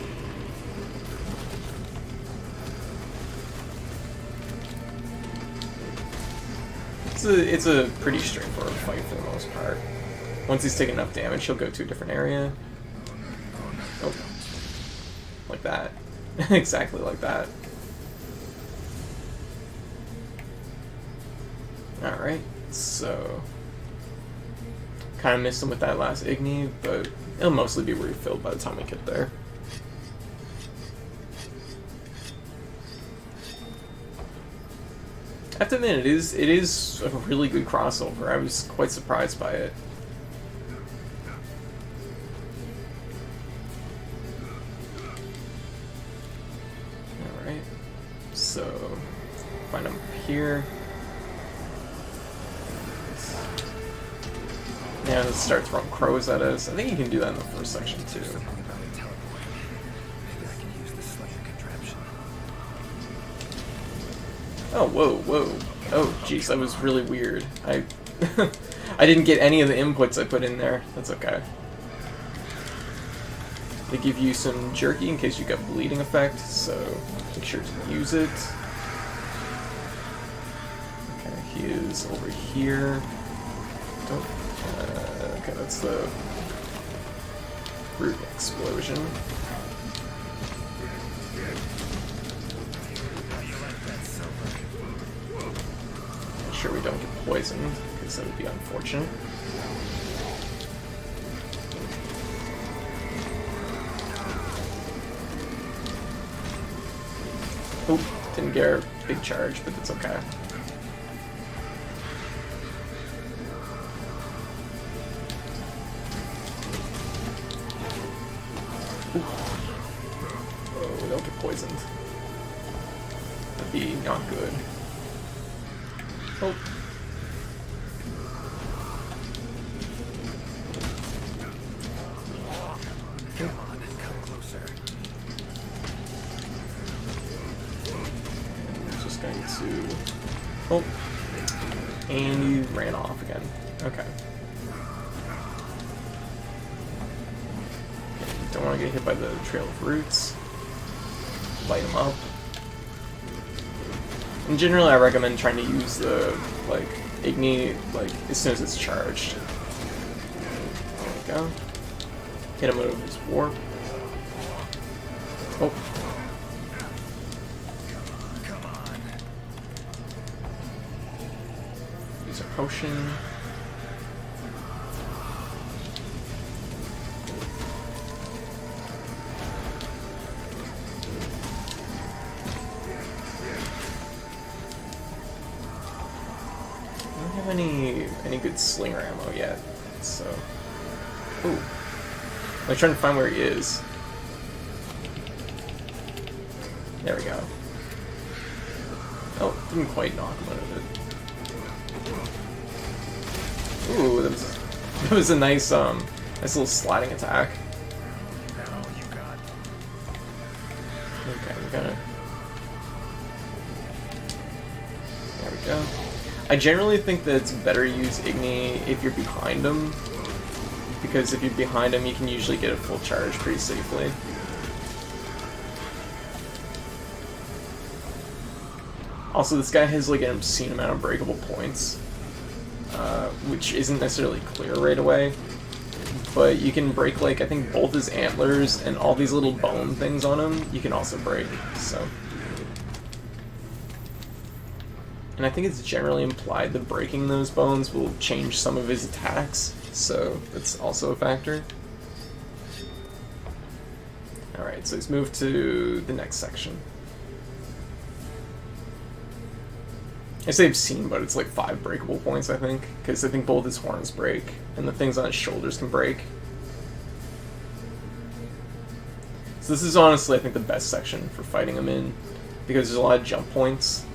It's a pretty straightforward fight for the most part. Once he's taken enough damage, he'll go to a different area. Oh. Like that. Exactly like that. Alright, so... kind of missed him with that last Igni, but it'll mostly be refilled by the time we get there. I have to admit, it is a really good crossover. I was quite surprised by it. Alright, so find him here. Yeah, let's start throwing crows at us. I think you can do that in the first section too. Oh, whoa, whoa. Oh, jeez, that was really weird. I didn't get any of the inputs I put in there. That's okay. They give you some jerky in case you got bleeding effect, so make sure to use it. Okay, he is over here. Oh, okay, that's the root explosion. Make sure we don't get poisoned, because that would be unfortunate. Oh, didn't get a big charge, but that's okay. Oh, don't get poisoned. That'd be not good. Oh. Come on, come closer. I'm just going to... Oh. And you ran off again. Okay. Don't want to get hit by the trail of roots. Light them up. And generally, I recommend trying to use the like Igni like as soon as it's charged. There we go. Hit him with his warp. Oh. Come on. Use a potion. Any good slinger ammo yet, so... Ooh. I'm trying to find where he is. There we go. Oh, didn't quite knock him out of it. Ooh, that was a nice nice little sliding attack. Now you got. Okay, we gotta. There we go. I generally think that it's better to use Igni if you're behind him, because if you're behind him, you can usually get a full charge pretty safely. Also, this guy has like an obscene amount of breakable points, which isn't necessarily clear right away, but you can break, like, I think both his antlers and all these little bone things on him, you can also break, so. And I think it's generally implied that breaking those bones will change some of his attacks, so that's also a factor. Alright, so let's move to the next section. I say obscene, but it's like 5 breakable points, I think, because I think both his horns break, and the things on his shoulders can break. So this is honestly, I think, the best section for fighting him in, because there's a lot of jump points.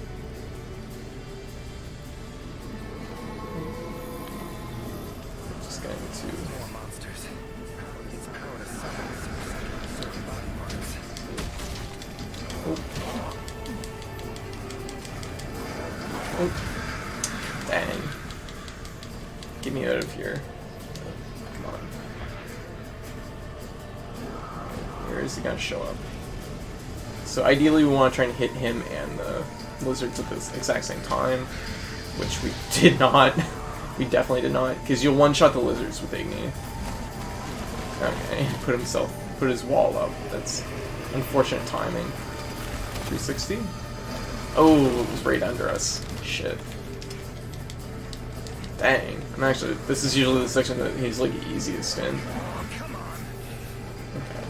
Just getting to... More monsters. It's power to summon certain body parts. Oh. Dang. Get me out of here. Come on. Where is he gonna show up? So ideally we want to try and hit him and the lizards at the exact same time, which we did not. We definitely did not, because you'll one-shot the lizards with Igni. Okay, put his wall up. That's unfortunate timing. 360? Oh, it was right under us. Shit. Dang. I'm actually, this is usually the section that he's like easiest in. Oh, come on. Okay.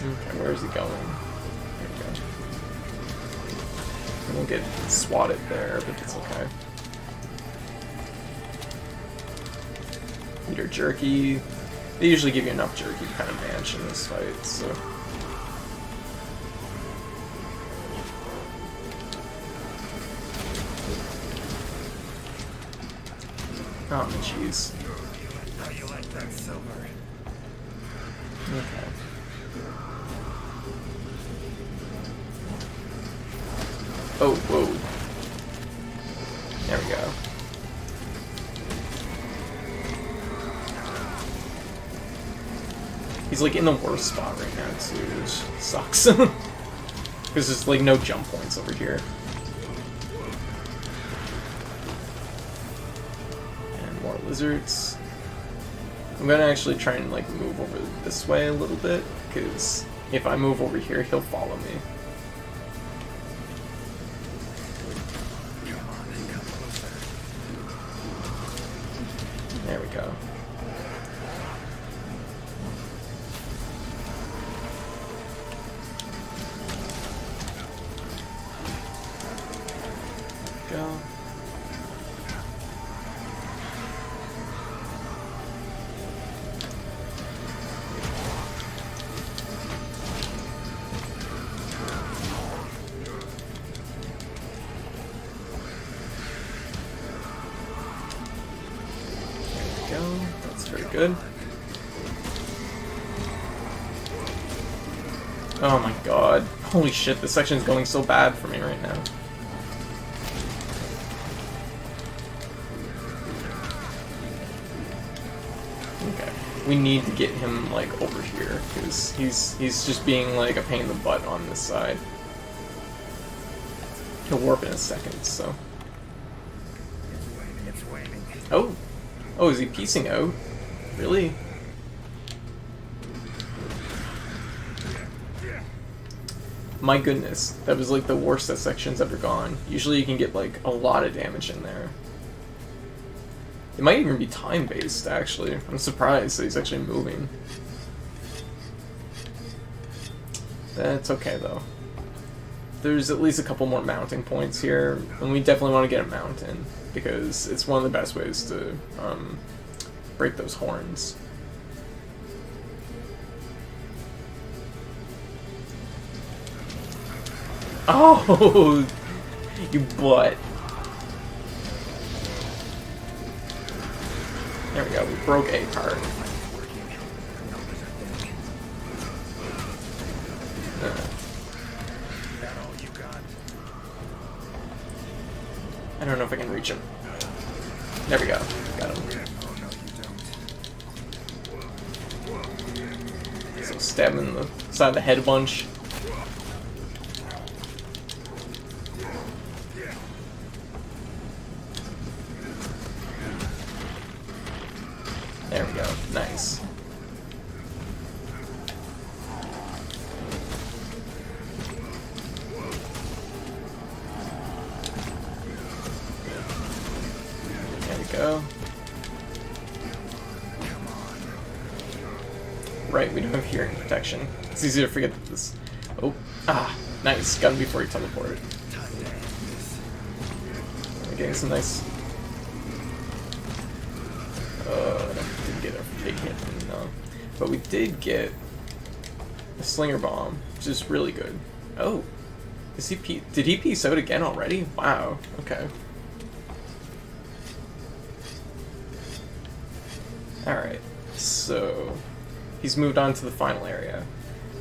Okay, where is he going? There we go. And we'll get swatted there, but it's okay. Eater jerky. They usually give you enough jerky to kind of manage in this fight, so. Oh, jeez. How you like that silver? Okay. Oh, whoa. There we go. He's like in the worst spot right now too, which sucks. Because there's like no jump points over here. And more lizards. I'm gonna actually try and like move over this way a little bit, because if I move over here, he'll follow me. There we go. Go. Go. That's very good. Oh my god. Holy shit, this section's going so bad for me right now. Okay. We need to get him, like, over here, because he's just being, like, a pain in the butt on this side. He'll warp in a second, so... It's waning. Oh! Oh, is he piecing out? Really? My goodness, that was like the worst that section's ever gone. Usually you can get like a lot of damage in there. It might even be time-based, actually. I'm surprised that he's actually moving. That's okay, though. There's at least a couple more mounting points here, and we definitely want to get a mountain, because it's one of the best ways to break those horns. Oh, you butt. There we go. We broke a part. That all you got? I don't know if I can reach him. There we go. Got him. Oh no, you don't. So stab him in the side of the head a bunch. There we go. Nice. There we go. Right, we don't have hearing protection. It's easy to forget that this... Oh. Ah. Nice. Got him before he teleported. We're getting some nice... didn't get a big hit. No. But we did get a Slinger Bomb, which is really good. Oh. Is he did he peace out again already? Wow. Okay. Alright. So... he's moved on to the final area.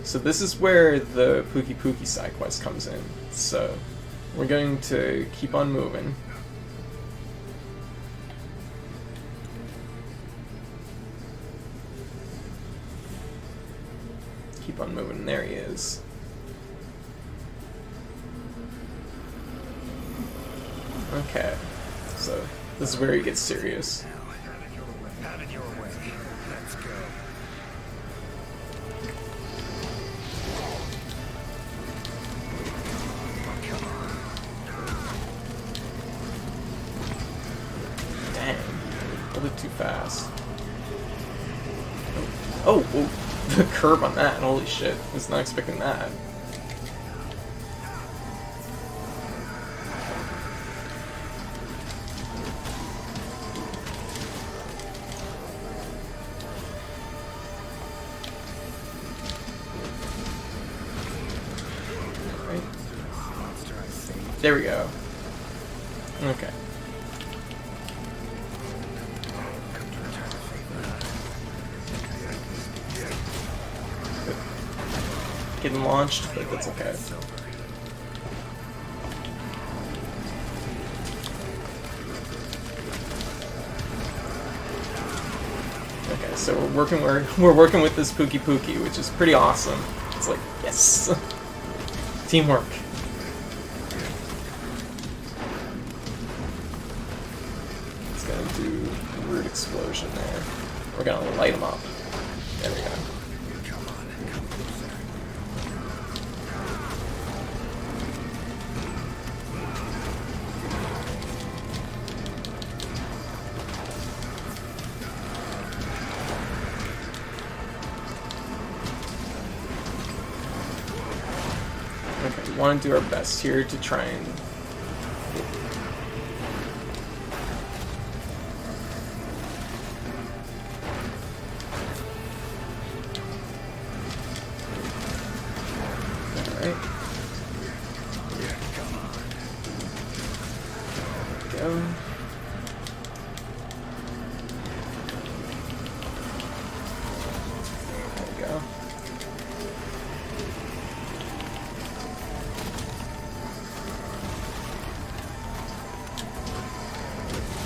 So this is where the Pookie Pookie side quest comes in. So we're going to keep on moving. Keep on moving. There he is. Okay. So this is where he gets serious. Have it your way. Let's go. Dang. A little bit too fast. Oh, oh, the curve on that. Holy shit. I was not expecting that. Right. There we go. Okay. Getting launched, but that's okay. Okay, so we're working with this Pookie Pookie, which is pretty awesome. It's like, yes, teamwork. It's gonna do a root explosion there. We're gonna light him up. There we go. Okay, we want to do our best here to try and... Alright. Go. There we go.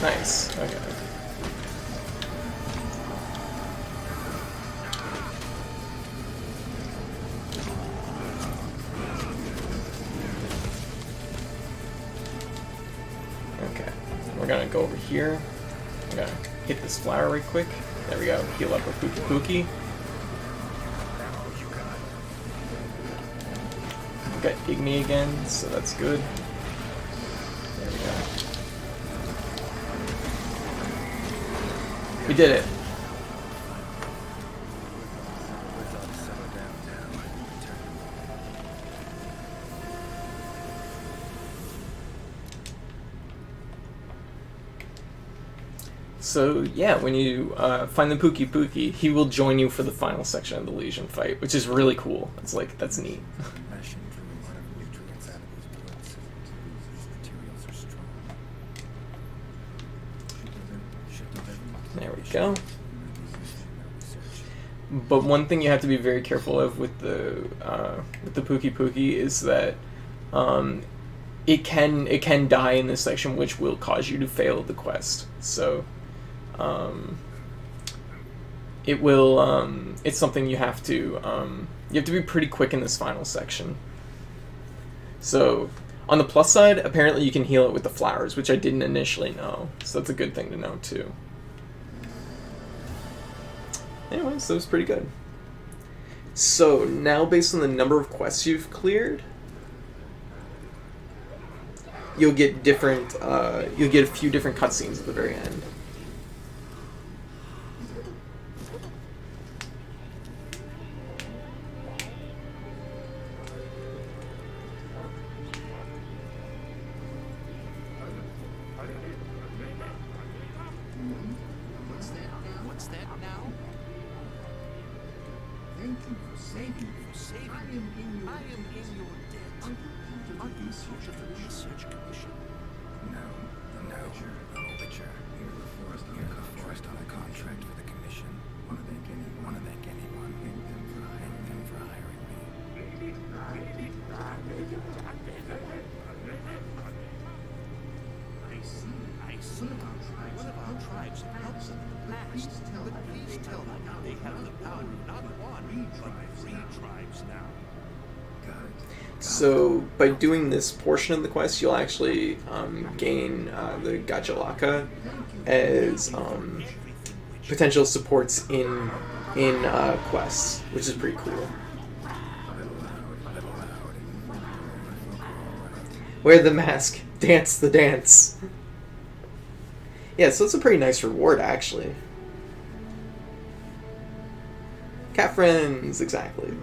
Nice. Okay. Okay. We're gonna go over here. We're gonna hit this flower right quick. There we go. Heal up our Pookie Pookie. We got Igni again, so that's good. There we go. We did it. So yeah, when you find the Pookie Pookie, he will join you for the final section of the Legion fight, which is really cool. It's like, that's neat. There we go. But one thing you have to be very careful of with the Pookie Pookie is that it can die in this section, which will cause you to fail the quest. So it will it's something you have to be pretty quick in this final section. So on the plus side, apparently you can heal it with the flowers, which I didn't initially know. So that's a good thing to know too. Anyways, that was pretty good. So now, based on the number of quests you've cleared, you'll get different. You'll get a few different cutscenes at the very end. What's that now? Thank you for saving me. I am in your debt. Are you part of the research commission? No, the Witcher. Here in the forest on a contract for the commission. Want to thank anyone. Thank them for hiring me. I see. One of our tribes helps them last. But please tell them they have the power of not one, but 3 tribes now. So by doing this portion of the quest, you'll actually gain the Gachalaka as potential supports in quests, which is pretty cool. Wear the mask, dance the dance. Yeah, so it's a pretty nice reward, actually. Cat friends, exactly.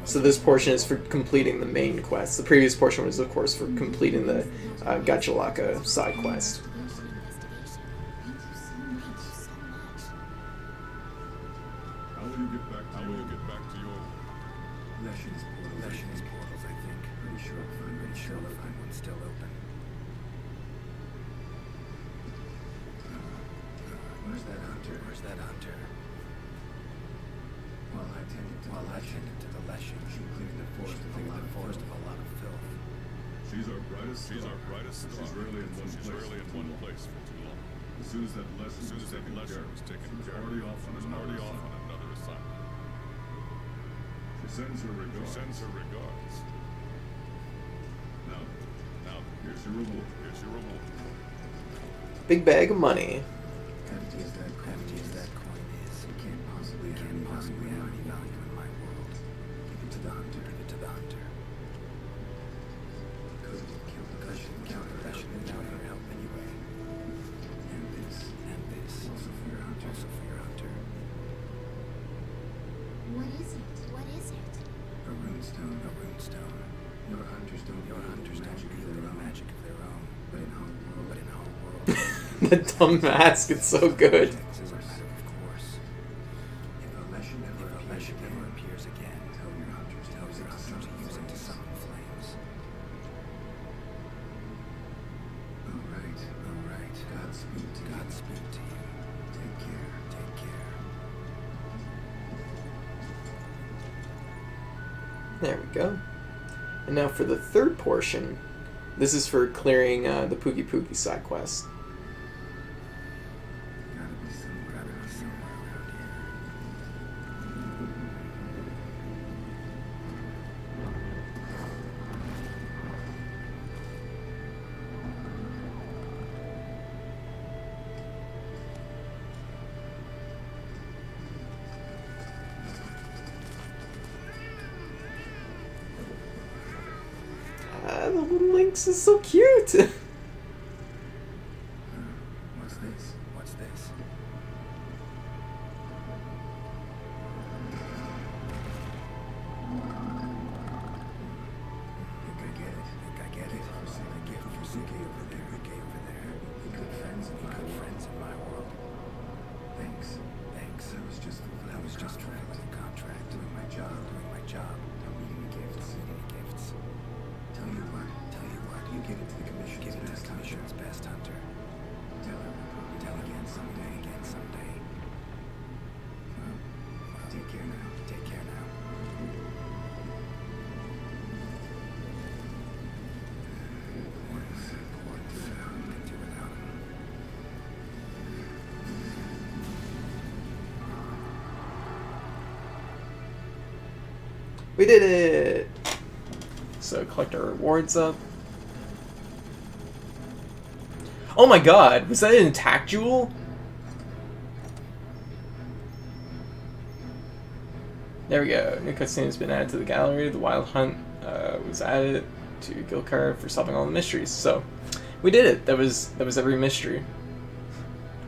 So this portion is for completing the main quest. The previous portion was, of course, for completing the Gachalaka side quest. How will you get back to your Leshin's portals, I think. Pretty sure I'll find one still open. Where's that hunter? While I tended to the Leshin, she cleared the forest of a lot of filth. She's our brightest star. She's rarely in one place for too long. As soon as that lesson was taken care of, she's already off on another assignment. She sends her regards. Now, here's your reward. Big bag of money. Empty as that coin is, it can't possibly have any value in my world. Give it to the hunter. Count Leshin without her help anyway. And this. Also for your hunter. What is it? A runestone. Your hunters don't wield magic of their own. But in our world. The dumb mask, it's so good. It's a matter of course. If a Leshin ever appears again, tell your hunters to use it to summon flames. All right. Godspeed to you. Take care. There we go. And now for the third portion, this is for clearing the Pookie Pookie side quest. Gotta be somewhere around here. The little Lynx is so cute. What's this? Think I get it. A gift for Suki over there. We good friends in my world. Thanks. That was just fulfilling a contract, doing my job. Don't need any gifts. Tell you what. You give it to the commission's best hunter. Tell her We did it! So collect our rewards up. Oh my god, was that an attack jewel? There we go. New cutscene has been added to the gallery. The Wild Hunt was added to Guild Card for solving all the mysteries. So we did it. That was every mystery.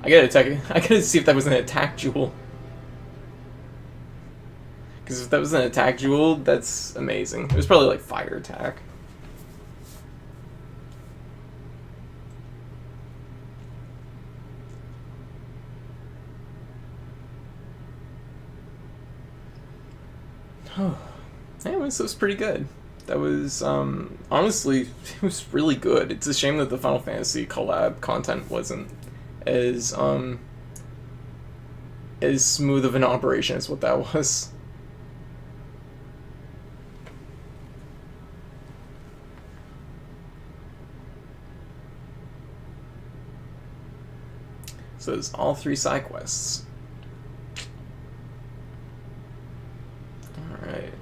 I gotta see if that was an attack jewel. Because if that was an attack jewel, that's amazing. It was probably like fire attack. Oh, yeah, it was pretty good. That was, honestly, it was really good. It's a shame that the Final Fantasy collab content wasn't as smooth of an operation as what that was. So it's all 3 side quests. Alright.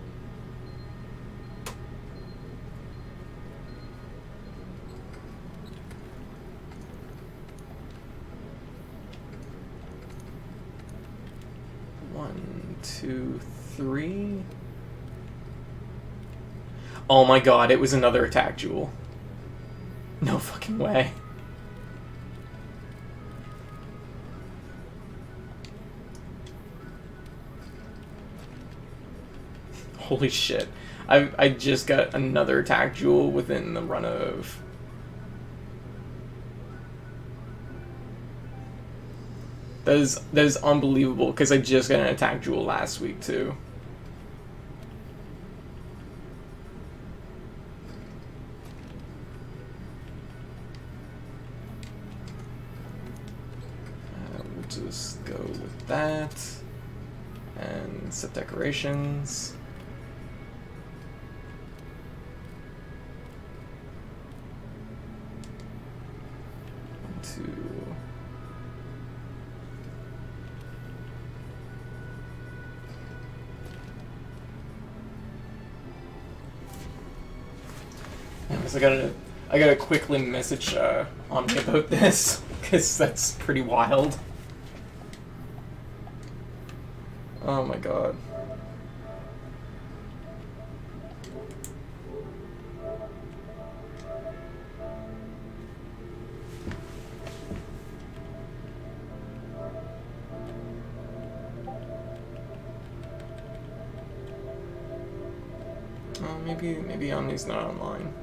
One, two, three. Oh my god, it was another attack jewel. No fucking way. Holy shit. I just got another attack jewel within the run of... That is unbelievable, because I just got an attack jewel last week, too. We'll just go with that. And set decorations. I gotta quickly message Omni about this, because that's pretty wild. Oh my god. Oh, maybe Omni's not online.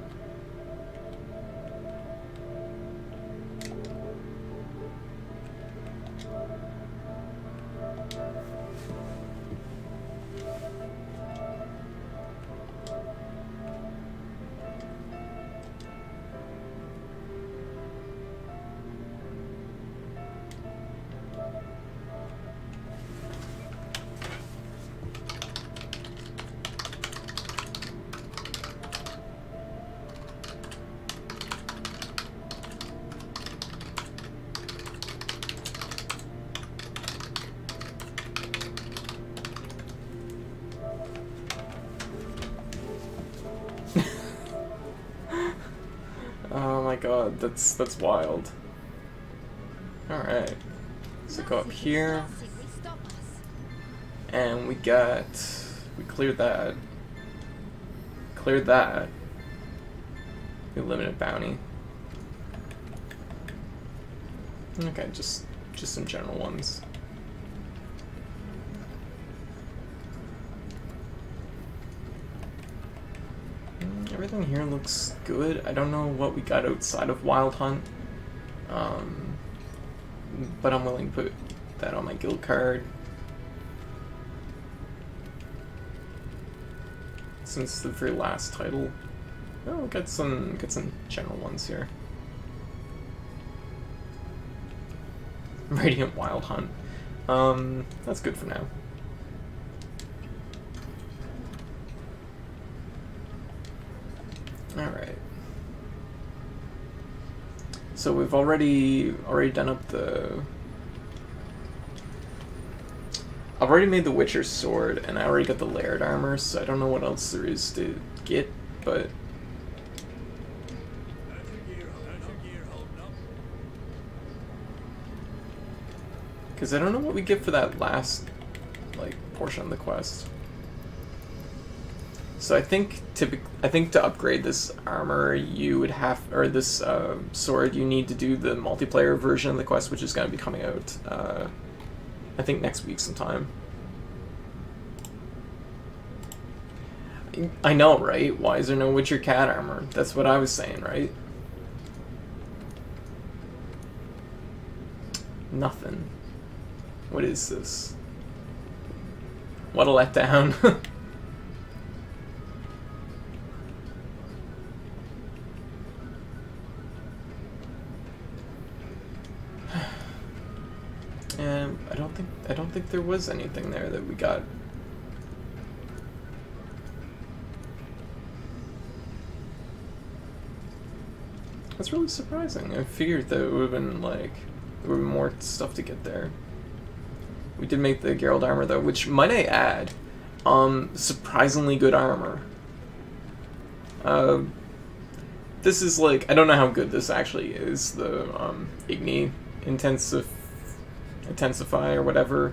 Oh my god, that's wild. Alright. So go up here. And we cleared that. Cleared that. We limited bounty. Okay, just some general ones. Everything here looks good. I don't know what we got outside of Wild Hunt, but I'm willing to put that on my guild card. Since it's the very last title. Oh, we'll get some general ones here. Radiant Wild Hunt. That's good for now. Alright. So we've already done up the... I've already made the Witcher's sword, and I already got the layered armor, so I don't know what else there is to get, but... Because I don't know what we get for that last, like, portion of the quest. So I think to upgrade this armor, you would have, or this sword, you need to do the multiplayer version of the quest, which is going to be coming out, I think next week sometime. I know, right? Why is there no Witcher cat armor? That's what I was saying, right? Nothing. What is this? What a letdown. And I don't think there was anything there that we got. That's really surprising. I figured that it would have been like there would be more stuff to get there. We did make the Geralt armor though, which might I add, surprisingly good armor. This is like, I don't know how good this actually is, the Igni Intensify or whatever,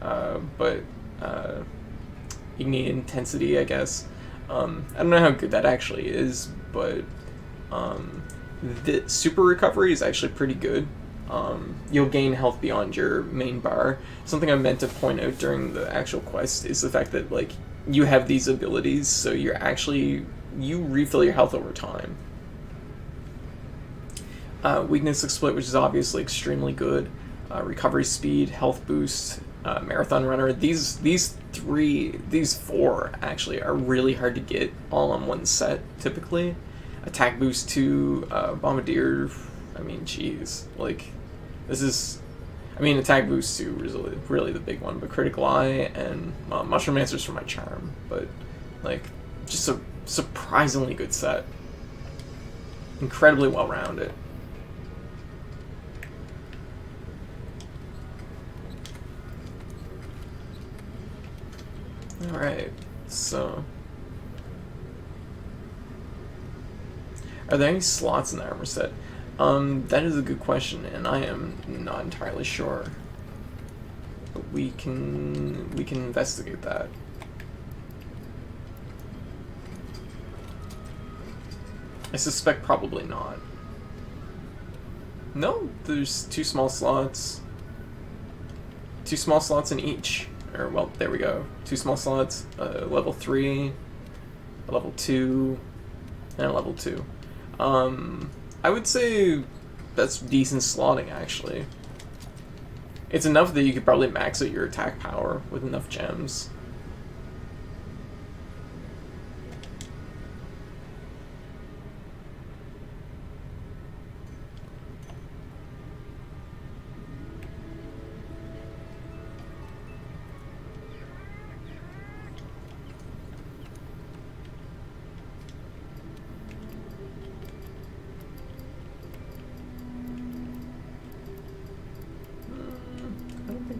but Igni Intensity, I guess. I don't know how good that actually is, but the super recovery is actually pretty good. You'll gain health beyond your main bar. Something I meant to point out during the actual quest is the fact that like you have these abilities, so you refill your health over time. Weakness Exploit, which is obviously extremely good. Recovery speed, health boost, marathon runner. These four actually are really hard to get all on one set typically. Attack boost 2, bombardier. I mean, jeez, like this is. I mean, attack boost 2 is really the big one, but critical eye and mushroom answers for my charm. But like, just a surprisingly good set. Incredibly well rounded. Alright, so... Are there any slots in the armor set? That is a good question, and I am not entirely sure. But we can investigate that. I suspect probably not. No, there's 2 small slots. 2 small slots in each. Or, well, there we go. 2 small slots, level 3, a level 2, and a level 2. I would say that's decent slotting, actually. It's enough that you could probably max out your attack power with enough gems.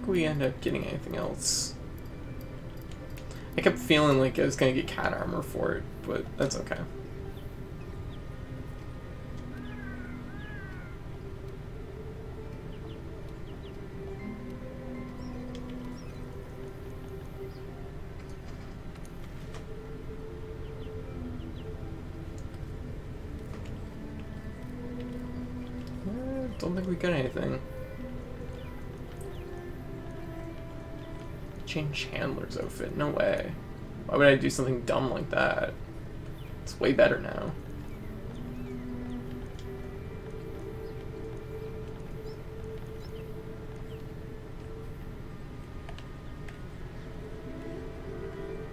We end up getting anything else. I kept feeling like I was gonna get cat armor for it, but that's okay. Don't think we got anything. Change Chandler's outfit? No way. Why would I do something dumb like that? It's way better now.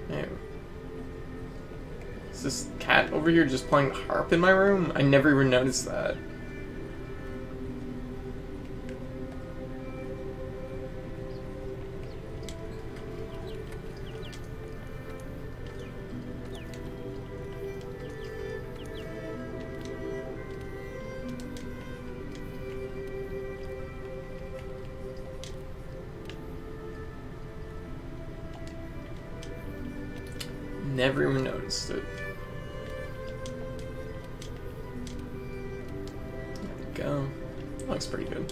Hey. Is this cat over here just playing the harp in my room? I never even noticed that. Never even noticed it. There we go. Looks pretty good.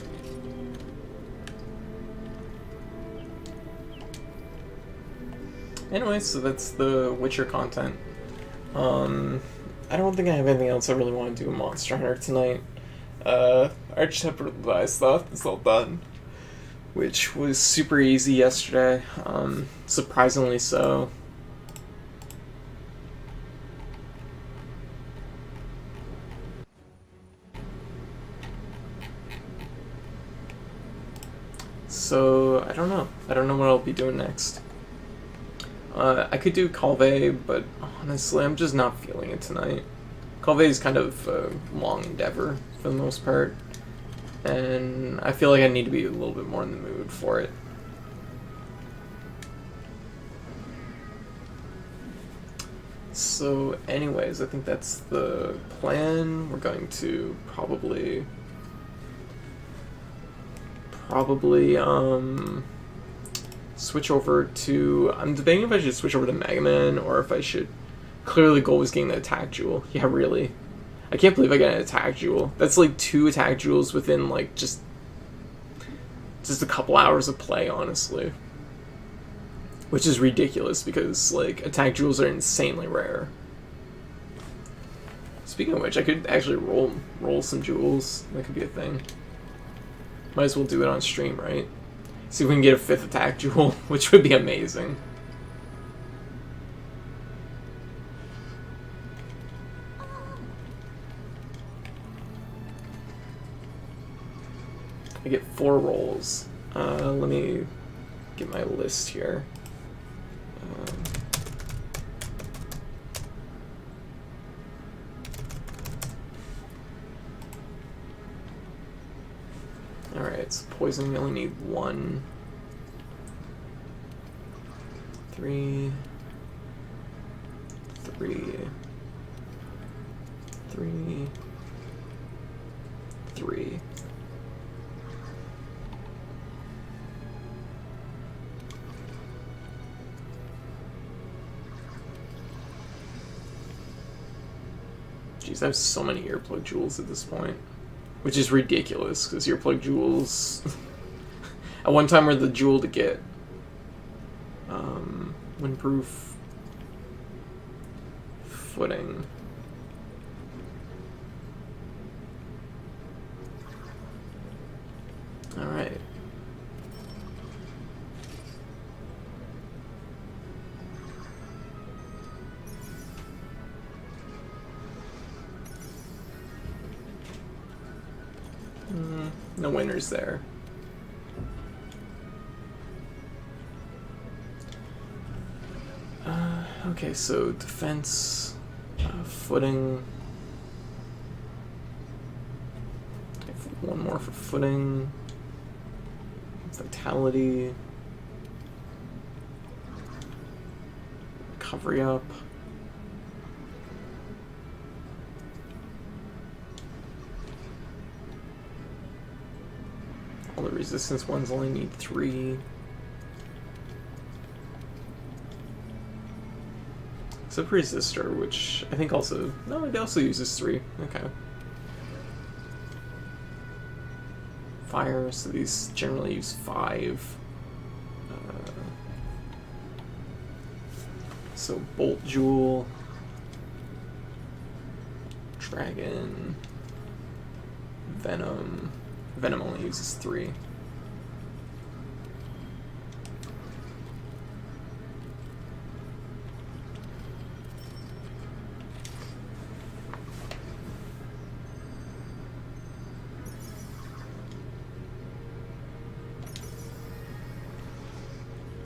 Anyway, so that's the Witcher content. I don't think I have anything else I really want to do in Monster Hunter tonight. Arch Temple stuff is all done, which was super easy yesterday, surprisingly so. So, I don't know. I don't know what I'll be doing next. I could do Collab, but honestly, I'm just not feeling it tonight. Collab is kind of a long endeavor for the most part, and I feel like I need to be a little bit more in the mood for it. So anyways, I think that's the plan. We're going to probably switch over to, I'm debating if I should switch over to Mega Man or if I should. Clearly, goal was getting the attack jewel. Yeah, really. I can't believe I got an attack jewel. That's like 2 attack jewels within like just a couple hours of play, honestly. Which is ridiculous because like attack jewels are insanely rare. Speaking of which, I could actually roll some jewels. That could be a thing. Might as well do it on stream, right? See if we can get a 5th attack jewel, which would be amazing. I get 4 rolls. Let me get my list here. Alright, so poison, we only need 1. 3. 3. 3. 3. Jeez, I have so many earplug jewels at this point. Which is ridiculous, because earplug jewels at one time were the jewel to get. Windproof footing. Alright. No winners there. Okay, so defense, footing. One more for footing. Vitality. Recovery up. All the resistance ones only need 3. Except for resistor, which I think also... No, it also uses 3. Okay. Fire, so these generally use 5. So Bolt Jewel. Dragon. Venom. Venom only uses 3.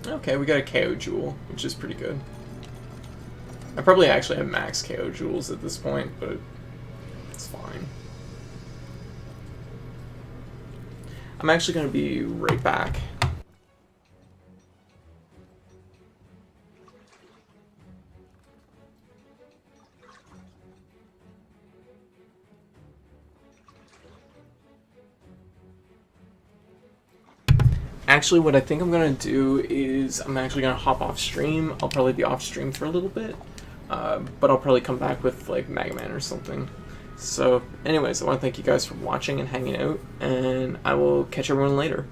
Okay, we got a KO Jewel, which is pretty good. I probably actually have max KO Jewels at this point, but it's fine. I'm actually going to be right back. actually, what I think I'm gonna do is I'm actually gonna hop off stream. I'll probably be off stream for a little bit, but I'll probably come back with like Mega Man or something. So, anyways, I want to thank you guys for watching and hanging out, and I will catch everyone later.